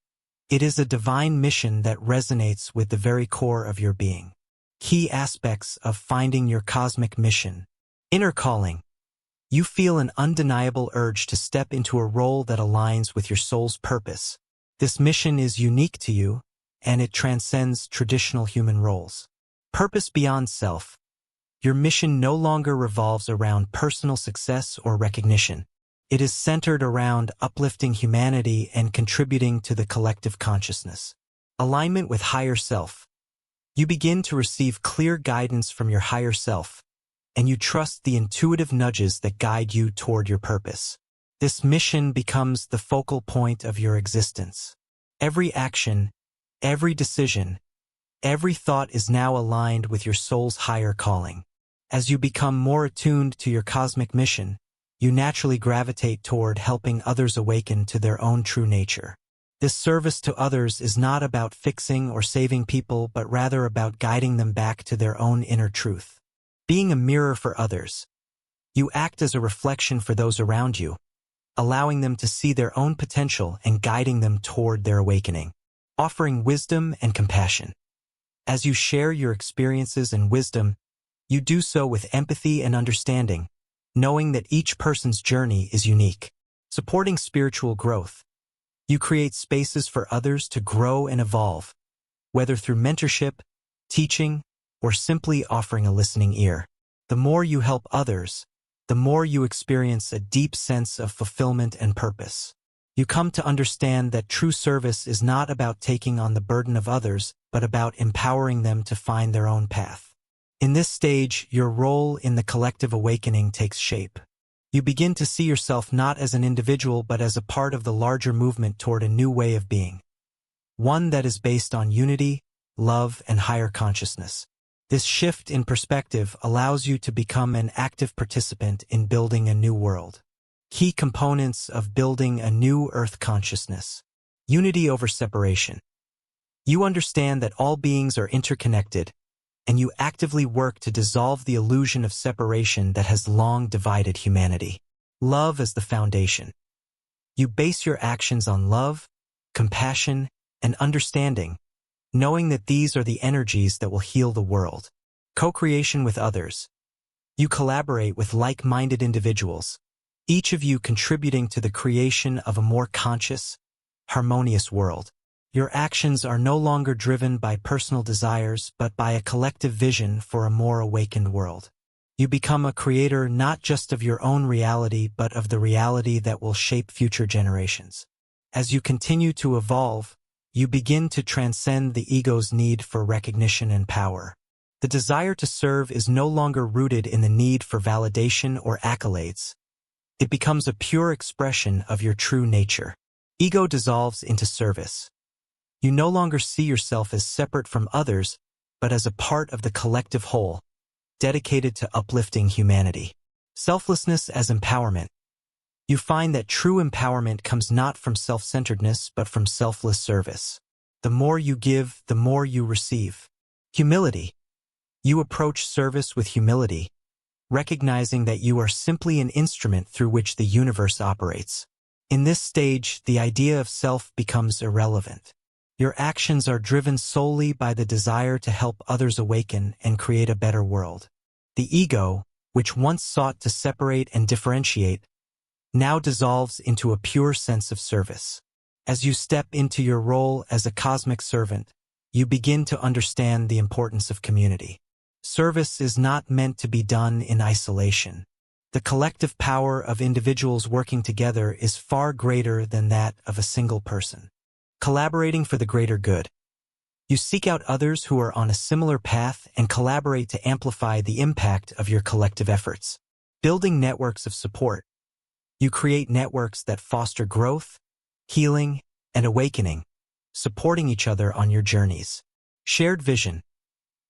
it is a divine mission that resonates with the very core of your being. Key aspects of finding your cosmic mission. Inner calling. You feel an undeniable urge to step into a role that aligns with your soul's purpose. This mission is unique to you, and it transcends traditional human roles. Purpose beyond self. Your mission no longer revolves around personal success or recognition. It is centered around uplifting humanity and contributing to the collective consciousness. Alignment with higher self. You begin to receive clear guidance from your higher self, and you trust the intuitive nudges that guide you toward your purpose. This mission becomes the focal point of your existence. Every action, every decision, every thought is now aligned with your soul's higher calling. As you become more attuned to your cosmic mission, you naturally gravitate toward helping others awaken to their own true nature. This service to others is not about fixing or saving people but rather about guiding them back to their own inner truth. Being a mirror for others. You act as a reflection for those around you, allowing them to see their own potential and guiding them toward their awakening. Offering wisdom and compassion. As you share your experiences and wisdom, you do so with empathy and understanding, knowing that each person's journey is unique. Supporting spiritual growth. You create spaces for others to grow and evolve, whether through mentorship, teaching, or simply offering a listening ear. The more you help others, the more you experience a deep sense of fulfillment and purpose. You come to understand that true service is not about taking on the burden of others, but about empowering them to find their own path. In this stage, your role in the collective awakening takes shape. You begin to see yourself not as an individual but as a part of the larger movement toward a new way of being. One that is based on unity, love, and higher consciousness. This shift in perspective allows you to become an active participant in building a new world. Key components of building a new Earth consciousness. Unity over separation. You understand that all beings are interconnected, and you actively work to dissolve the illusion of separation that has long divided humanity. Love as the foundation. You base your actions on love, compassion, and understanding, knowing that these are the energies that will heal the world. Co-creation with others. You collaborate with like-minded individuals, each of you contributing to the creation of a more conscious, harmonious world. Your actions are no longer driven by personal desires but by a collective vision for a more awakened world. You become a creator not just of your own reality but of the reality that will shape future generations. As you continue to evolve, you begin to transcend the ego's need for recognition and power. The desire to serve is no longer rooted in the need for validation or accolades. It becomes a pure expression of your true nature. Ego dissolves into service. You no longer see yourself as separate from others, but as a part of the collective whole, dedicated to uplifting humanity. Selflessness as empowerment. You find that true empowerment comes not from self-centeredness but from selfless service. The more you give, the more you receive. Humility. You approach service with humility, recognizing that you are simply an instrument through which the universe operates. In this stage, the idea of self becomes irrelevant. Your actions are driven solely by the desire to help others awaken and create a better world. The ego, which once sought to separate and differentiate, now dissolves into a pure sense of service. As you step into your role as a cosmic servant, you begin to understand the importance of community. Service is not meant to be done in isolation. The collective power of individuals working together is far greater than that of a single person. Collaborating for the greater good. You seek out others who are on a similar path and collaborate to amplify the impact of your collective efforts. Building networks of support. You create networks that foster growth, healing, and awakening, supporting each other on your journeys. Shared vision.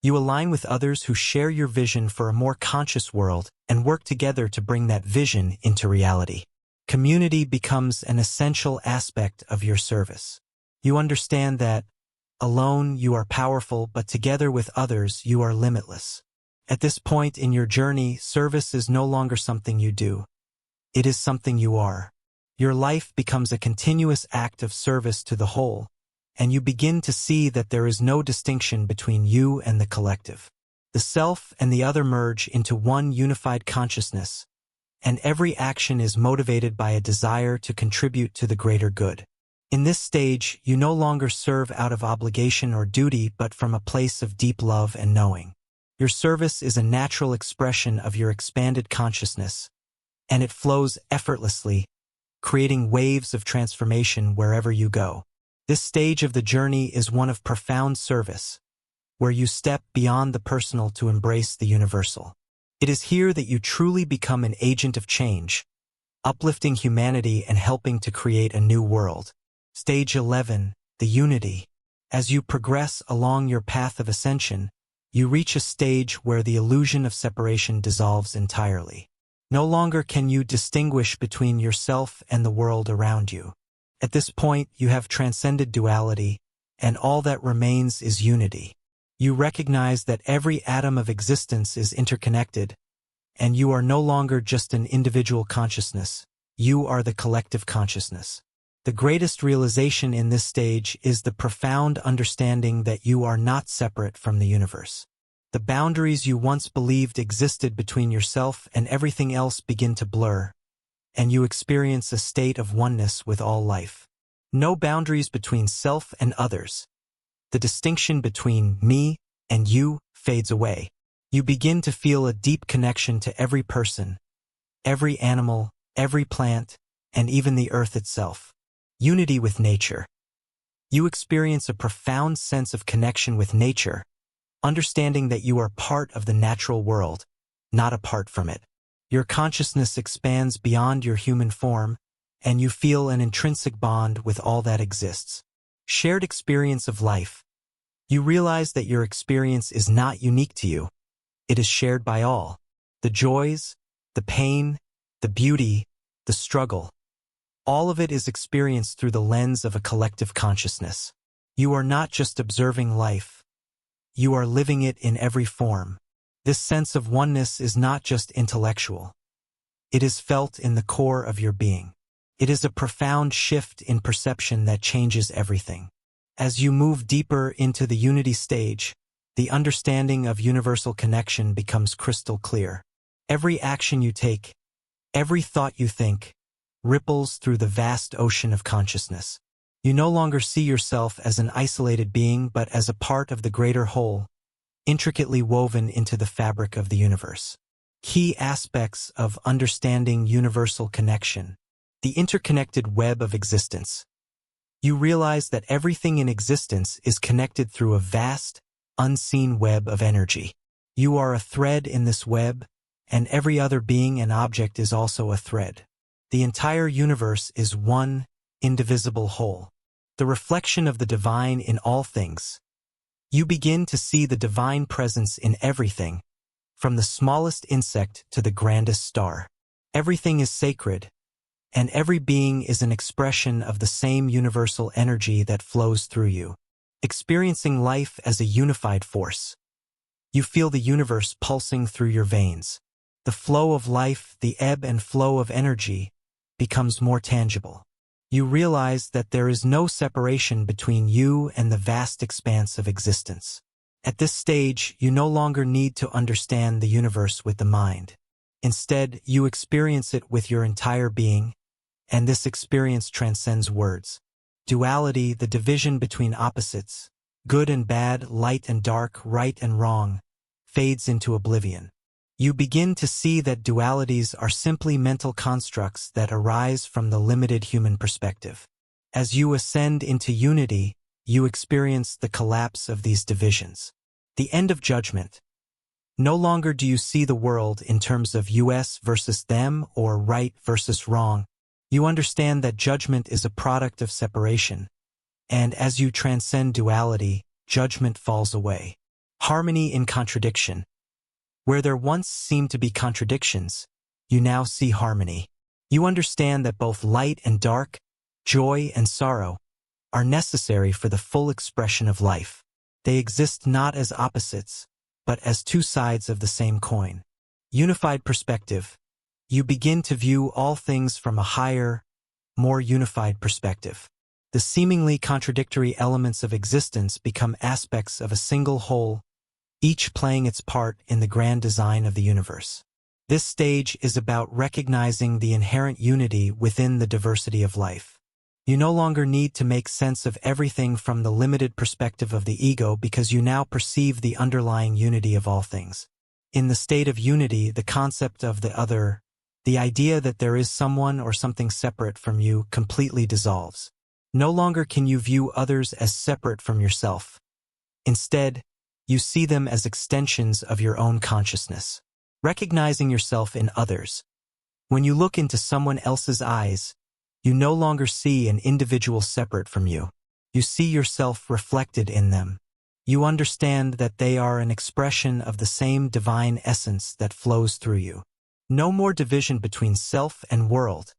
You align with others who share your vision for a more conscious world and work together to bring that vision into reality. Community becomes an essential aspect of your service. You understand that, alone you are powerful, but together with others you are limitless. At this point in your journey, service is no longer something you do. It is something you are. Your life becomes a continuous act of service to the whole, and you begin to see that there is no distinction between you and the collective. The self and the other merge into one unified consciousness, and every action is motivated by a desire to contribute to the greater good. In this stage, you no longer serve out of obligation or duty but from a place of deep love and knowing. Your service is a natural expression of your expanded consciousness, and it flows effortlessly, creating waves of transformation wherever you go. This stage of the journey is one of profound service, where you step beyond the personal to embrace the universal. It is here that you truly become an agent of change, uplifting humanity and helping to create a new world. Stage 11, the unity. As you progress along your path of ascension, you reach a stage where the illusion of separation dissolves entirely. No longer can you distinguish between yourself and the world around you. At this point, you have transcended duality, and all that remains is unity. You recognize that every atom of existence is interconnected, and you are no longer just an individual consciousness. You are the collective consciousness. The greatest realization in this stage is the profound understanding that you are not separate from the universe. The boundaries you once believed existed between yourself and everything else begin to blur, and you experience a state of oneness with all life. No boundaries between self and others. The distinction between me and you fades away. You begin to feel a deep connection to every person, every animal, every plant, and even the earth itself. Unity with nature. You experience a profound sense of connection with nature, understanding that you are part of the natural world, not apart from it. Your consciousness expands beyond your human form, and you feel an intrinsic bond with all that exists. Shared experience of life. You realize that your experience is not unique to you. It is shared by all. The joys, the pain, the beauty, the struggle. All of it is experienced through the lens of a collective consciousness. You are not just observing life. You are living it in every form. This sense of oneness is not just intellectual. It is felt in the core of your being. It is a profound shift in perception that changes everything. As you move deeper into the unity stage, the understanding of universal connection becomes crystal clear. Every action you take, every thought you think, ripples through the vast ocean of consciousness. You no longer see yourself as an isolated being but as a part of the greater whole, intricately woven into the fabric of the universe. Key aspects of understanding universal connection. The interconnected web of existence. You realize that everything in existence is connected through a vast, unseen web of energy. You are a thread in this web, and every other being and object is also a thread. The entire universe is one, indivisible whole. The reflection of the divine in all things. You begin to see the divine presence in everything, from the smallest insect to the grandest star. Everything is sacred, and every being is an expression of the same universal energy that flows through you. Experiencing life as a unified force. You feel the universe pulsing through your veins. The flow of life, the ebb and flow of energy, becomes more tangible. You realize that there is no separation between you and the vast expanse of existence. At this stage, you no longer need to understand the universe with the mind. Instead, you experience it with your entire being, and this experience transcends words. Duality, the division between opposites, good and bad, light and dark, right and wrong, fades into oblivion. You begin to see that dualities are simply mental constructs that arise from the limited human perspective. As you ascend into unity, you experience the collapse of these divisions. The end of judgment. No longer do you see the world in terms of us versus them or right versus wrong. You understand that judgment is a product of separation, and as you transcend duality, judgment falls away. Harmony in contradiction. Where there once seemed to be contradictions, you now see harmony. You understand that both light and dark, joy and sorrow, are necessary for the full expression of life. They exist not as opposites, but as two sides of the same coin. Unified perspective. You begin to view all things from a higher, more unified perspective. The seemingly contradictory elements of existence become aspects of a single whole, each playing its part in the grand design of the universe. This stage is about recognizing the inherent unity within the diversity of life. You no longer need to make sense of everything from the limited perspective of the ego because you now perceive the underlying unity of all things. In the state of unity, the concept of the other, the idea that there is someone or something separate from you, completely dissolves. No longer can you view others as separate from yourself. Instead, you see them as extensions of your own consciousness. Recognizing yourself in others. When you look into someone else's eyes, you no longer see an individual separate from you. You see yourself reflected in them. You understand that they are an expression of the same divine essence that flows through you. No more division between self and world.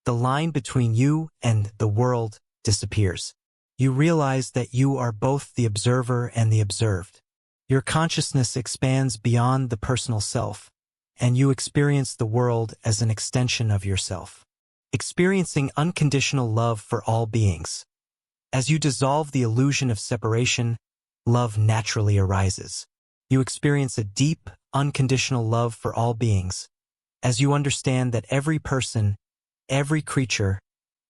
The line between you and the world disappears. You realize that you are both the observer and the observed. Your consciousness expands beyond the personal self, and you experience the world as an extension of yourself. Experiencing unconditional love for all beings. As you dissolve the illusion of separation, love naturally arises. You experience a deep, unconditional love for all beings, as you understand that every person, every creature,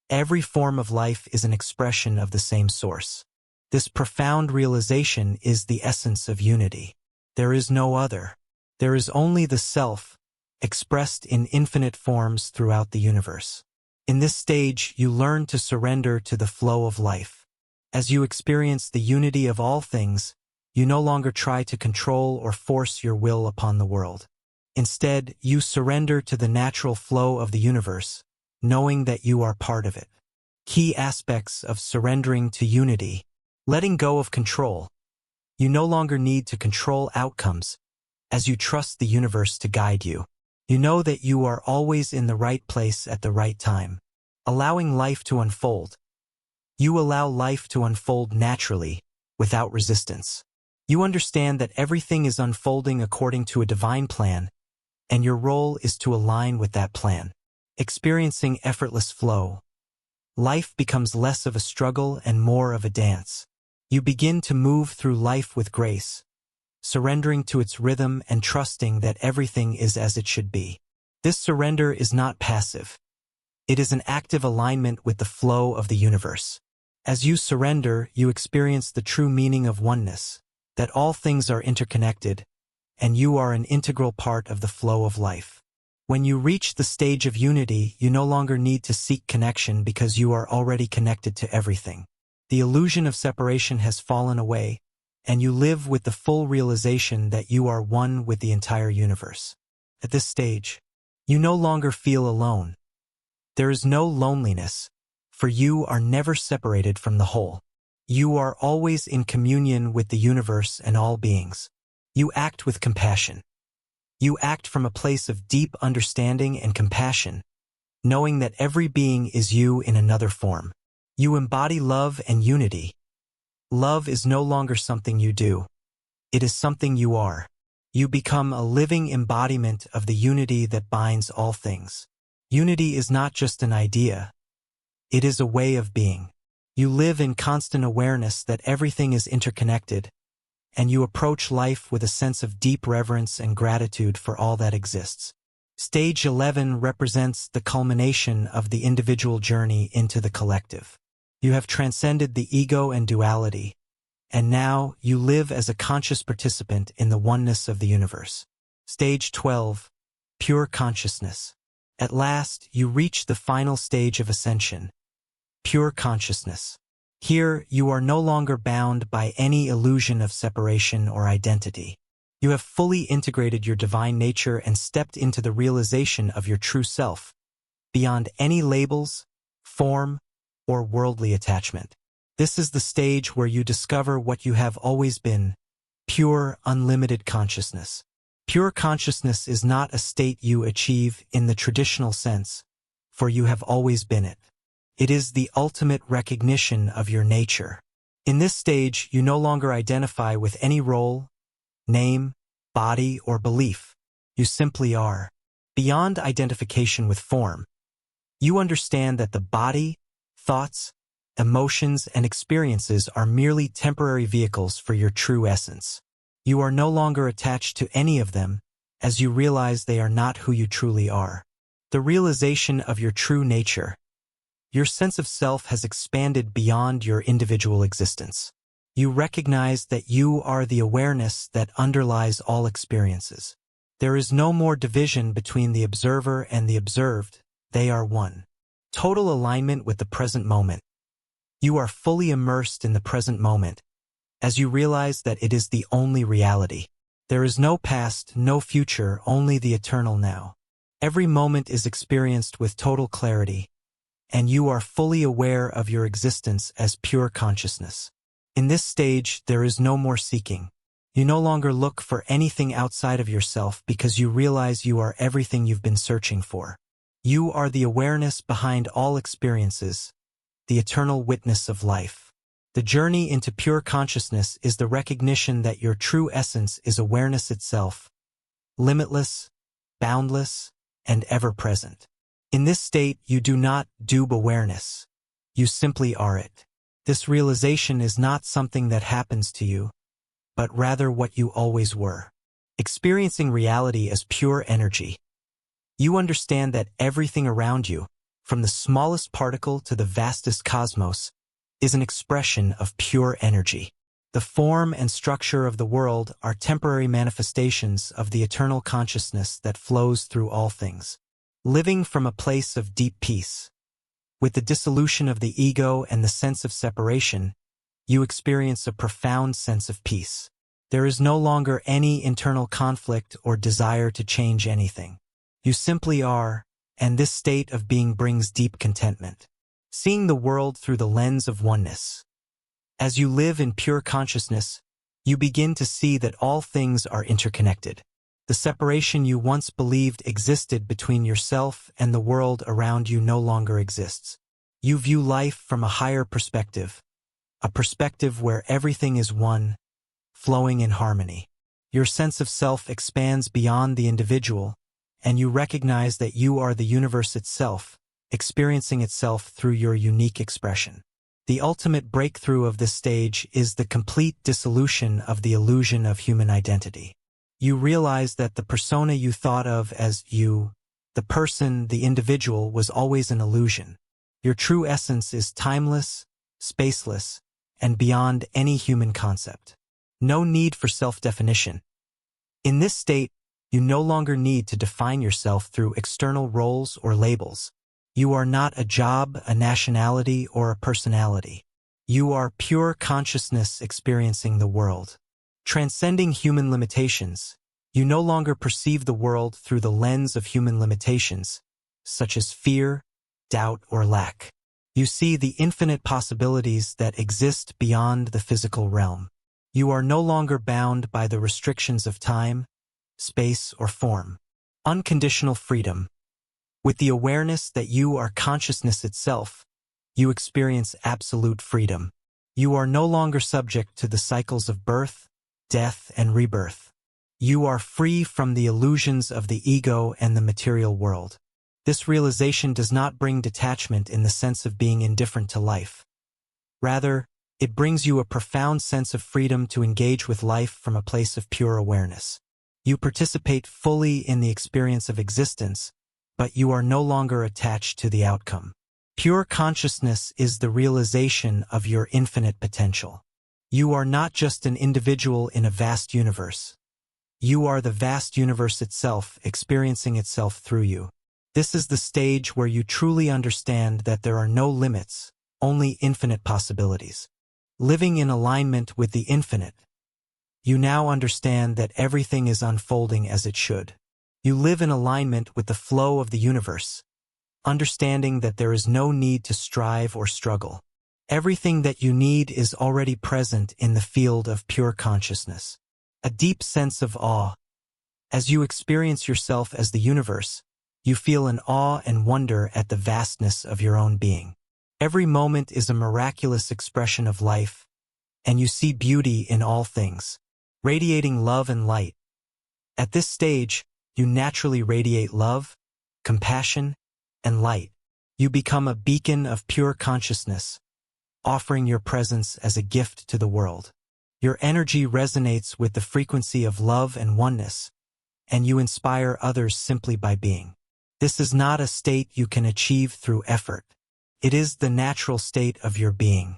every form of life is an expression of the same source. This profound realization is the essence of unity. There is no other. There is only the self, expressed in infinite forms throughout the universe. In this stage, you learn to surrender to the flow of life. As you experience the unity of all things, you no longer try to control or force your will upon the world. Instead, you surrender to the natural flow of the universe, knowing that you are part of it. Key aspects of surrendering to unity. Letting go of control. You no longer need to control outcomes, as you trust the universe to guide you. You know that you are always in the right place at the right time. Allowing life to unfold. You allow life to unfold naturally, without resistance. You understand that everything is unfolding according to a divine plan, and your role is to align with that plan. Experiencing effortless flow. Life becomes less of a struggle and more of a dance. You begin to move through life with grace, surrendering to its rhythm and trusting that everything is as it should be. This surrender is not passive. It is an active alignment with the flow of the universe. As you surrender, you experience the true meaning of oneness, that all things are interconnected, and you are an integral part of the flow of life. When you reach the stage of unity, you no longer need to seek connection because you are already connected to everything. The illusion of separation has fallen away, and you live with the full realization that you are one with the entire universe. At this stage, you no longer feel alone. There is no loneliness, for you are never separated from the whole. You are always in communion with the universe and all beings. You act with compassion. You act from a place of deep understanding and compassion, knowing that every being is you in another form. You embody love and unity. Love is no longer something you do. It is something you are. You become a living embodiment of the unity that binds all things. Unity is not just an idea. It is a way of being. You live in constant awareness that everything is interconnected, and you approach life with a sense of deep reverence and gratitude for all that exists. Stage 11 represents the culmination of the individual journey into the collective. You have transcended the ego and duality, and now you live as a conscious participant in the oneness of the universe. Stage 12, pure consciousness. At last, you reach the final stage of ascension, pure consciousness. Here, you are no longer bound by any illusion of separation or identity. You have fully integrated your divine nature and stepped into the realization of your true self, beyond any labels, form, or worldly attachment. This is the stage where you discover what you have always been, pure, unlimited consciousness. Pure consciousness is not a state you achieve in the traditional sense, for you have always been it. It is the ultimate recognition of your nature. In this stage, you no longer identify with any role, name, body, or belief. You simply are. Beyond identification with form, you understand that the body, thoughts, emotions, and experiences are merely temporary vehicles for your true essence. You are no longer attached to any of them, as you realize they are not who you truly are. The realization of your true nature. Your sense of self has expanded beyond your individual existence. You recognize that you are the awareness that underlies all experiences. There is no more division between the observer and the observed. They are one. Total alignment with the present moment. You are fully immersed in the present moment, as you realize that it is the only reality. There is no past, no future, only the eternal now. Every moment is experienced with total clarity, and you are fully aware of your existence as pure consciousness. In this stage, there is no more seeking. You no longer look for anything outside of yourself because you realize you are everything you've been searching for. You are the awareness behind all experiences, the eternal witness of life. The journey into pure consciousness is the recognition that your true essence is awareness itself, limitless, boundless, and ever-present. In this state, you do not do awareness. You simply are it. This realization is not something that happens to you, but rather what you always were. Experiencing reality as pure energy, you understand that everything around you, from the smallest particle to the vastest cosmos, is an expression of pure energy. The form and structure of the world are temporary manifestations of the eternal consciousness that flows through all things. Living from a place of deep peace, with the dissolution of the ego and the sense of separation, you experience a profound sense of peace. There is no longer any internal conflict or desire to change anything. You simply are, and this state of being brings deep contentment. Seeing the world through the lens of oneness. As you live in pure consciousness, you begin to see that all things are interconnected. The separation you once believed existed between yourself and the world around you no longer exists. You view life from a higher perspective, a perspective where everything is one, flowing in harmony. Your sense of self expands beyond the individual, and you recognize that you are the universe itself, experiencing itself through your unique expression. The ultimate breakthrough of this stage is the complete dissolution of the illusion of human identity. You realize that the persona you thought of as you, the person, the individual, was always an illusion. Your true essence is timeless, spaceless, and beyond any human concept. No need for self-definition. In this state, you no longer need to define yourself through external roles or labels. You are not a job, a nationality, or a personality. You are pure consciousness experiencing the world. Transcending human limitations, you no longer perceive the world through the lens of human limitations, such as fear, doubt, or lack. You see the infinite possibilities that exist beyond the physical realm. You are no longer bound by the restrictions of time, space, or form. Unconditional freedom. With the awareness that you are consciousness itself, you experience absolute freedom. You are no longer subject to the cycles of birth, death, and rebirth. You are free from the illusions of the ego and the material world. This realization does not bring detachment in the sense of being indifferent to life. Rather, it brings you a profound sense of freedom to engage with life from a place of pure awareness. You participate fully in the experience of existence, but you are no longer attached to the outcome. Pure consciousness is the realization of your infinite potential. You are not just an individual in a vast universe. You are the vast universe itself, experiencing itself through you. This is the stage where you truly understand that there are no limits, only infinite possibilities. Living in alignment with the infinite, you now understand that everything is unfolding as it should. You live in alignment with the flow of the universe, understanding that there is no need to strive or struggle. Everything that you need is already present in the field of pure consciousness. A deep sense of awe. As you experience yourself as the universe, you feel an awe and wonder at the vastness of your own being. Every moment is a miraculous expression of life, and you see beauty in all things, radiating love and light. At this stage, you naturally radiate love, compassion, and light. You become a beacon of pure consciousness, offering your presence as a gift to the world. Your energy resonates with the frequency of love and oneness, and you inspire others simply by being. This is not a state you can achieve through effort. It is the natural state of your being.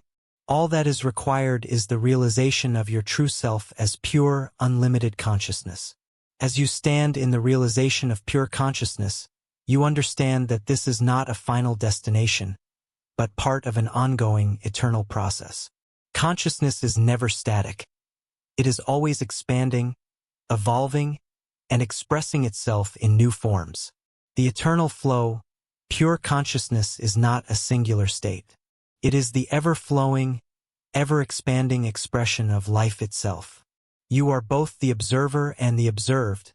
All that is required is the realization of your true self as pure, unlimited consciousness. As you stand in the realization of pure consciousness, you understand that this is not a final destination, but part of an ongoing, eternal process. Consciousness is never static. It is always expanding, evolving, and expressing itself in new forms. The eternal flow, pure consciousness, is not a singular state. It is the ever-flowing, ever-expanding expression of life itself. You are both the observer and the observed,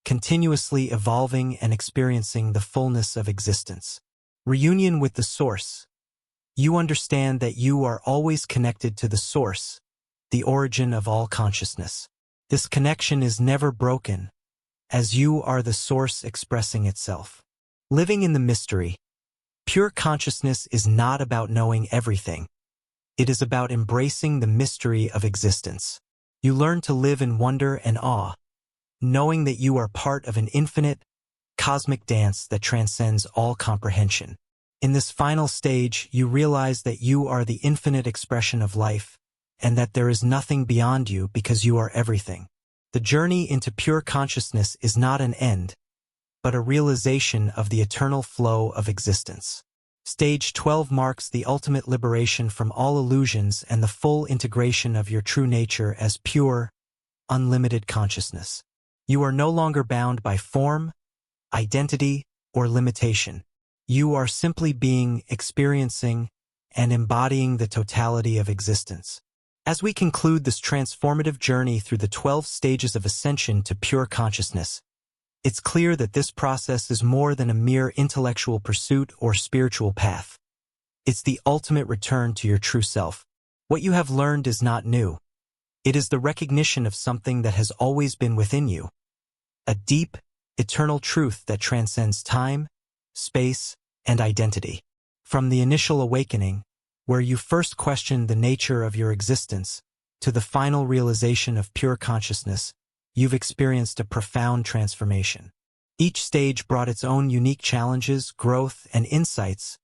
continuously evolving and experiencing the fullness of existence. Reunion with the Source. You understand that you are always connected to the Source, the origin of all consciousness. This connection is never broken, as you are the Source expressing itself. Living in the mystery. Pure consciousness is not about knowing everything. It is about embracing the mystery of existence. You learn to live in wonder and awe, knowing that you are part of an infinite, cosmic dance that transcends all comprehension. In this final stage, you realize that you are the infinite expression of life, and that there is nothing beyond you because you are everything. The journey into pure consciousness is not an end, but a realization of the eternal flow of existence. Stage 12 marks the ultimate liberation from all illusions and the full integration of your true nature as pure, unlimited consciousness. You are no longer bound by form, identity, or limitation. You are simply being, experiencing, and embodying the totality of existence. As we conclude this transformative journey through the 12 stages of ascension to pure consciousness, it's clear that this process is more than a mere intellectual pursuit or spiritual path. It's the ultimate return to your true self. What you have learned is not new. It is the recognition of something that has always been within you. A deep, eternal truth that transcends time, space, and identity. From the initial awakening, where you first questioned the nature of your existence, to the final realization of pure consciousness, you've experienced a profound transformation. Each stage brought its own unique challenges, growth, and insights,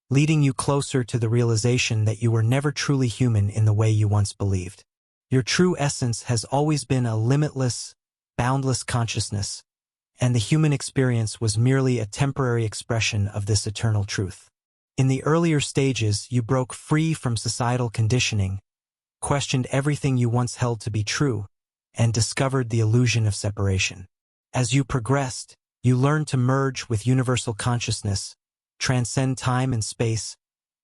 leading you closer to the realization that you were never truly human in the way you once believed. Your true essence has always been a limitless, boundless consciousness, and the human experience was merely a temporary expression of this eternal truth. In the earlier stages, you broke free from societal conditioning, questioned everything you once held to be true, and discovered the illusion of separation. As you progressed, you learned to merge with universal consciousness, transcend time and space,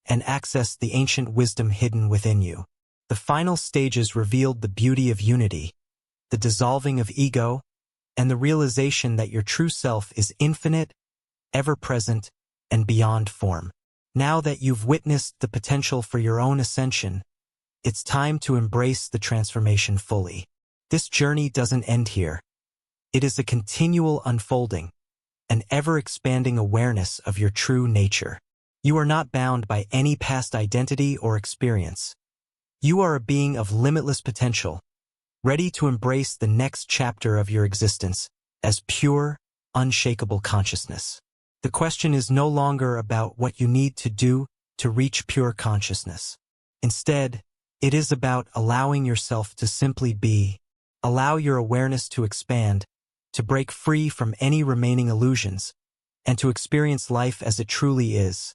and access the ancient wisdom hidden within you. The final stages revealed the beauty of unity, the dissolving of ego, and the realization that your true self is infinite, ever-present, and beyond form. Now that you've witnessed the potential for your own ascension, it's time to embrace the transformation fully. This journey doesn't end here. It is a continual unfolding, an ever-expanding awareness of your true nature. You are not bound by any past identity or experience. You are a being of limitless potential, ready to embrace the next chapter of your existence as pure, unshakable consciousness. The question is no longer about what you need to do to reach pure consciousness. Instead, it is about allowing yourself to simply be. Allow your awareness to expand, to break free from any remaining illusions, and to experience life as it truly is,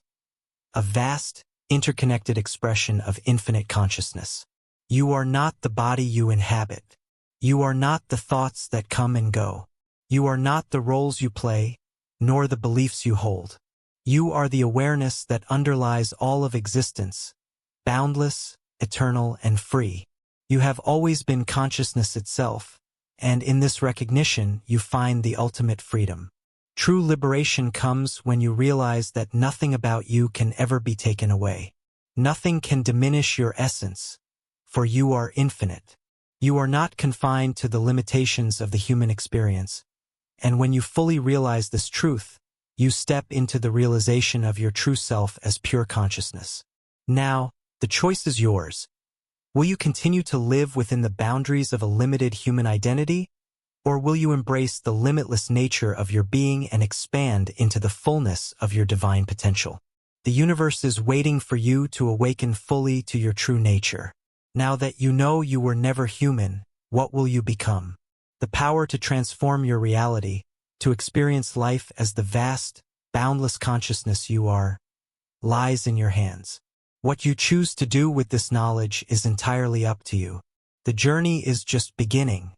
a vast, interconnected expression of infinite consciousness. You are not the body you inhabit. You are not the thoughts that come and go. You are not the roles you play, nor the beliefs you hold. You are the awareness that underlies all of existence, boundless, eternal, and free. You have always been consciousness itself, and in this recognition you find the ultimate freedom. True liberation comes when you realize that nothing about you can ever be taken away. Nothing can diminish your essence, for you are infinite. You are not confined to the limitations of the human experience, and when you fully realize this truth, you step into the realization of your true self as pure consciousness. Now, the choice is yours. Will you continue to live within the boundaries of a limited human identity, or will you embrace the limitless nature of your being and expand into the fullness of your divine potential? The universe is waiting for you to awaken fully to your true nature. Now that you know you were never human, what will you become? The power to transform your reality, to experience life as the vast, boundless consciousness you are, lies in your hands. What you choose to do with this knowledge is entirely up to you. The journey is just beginning,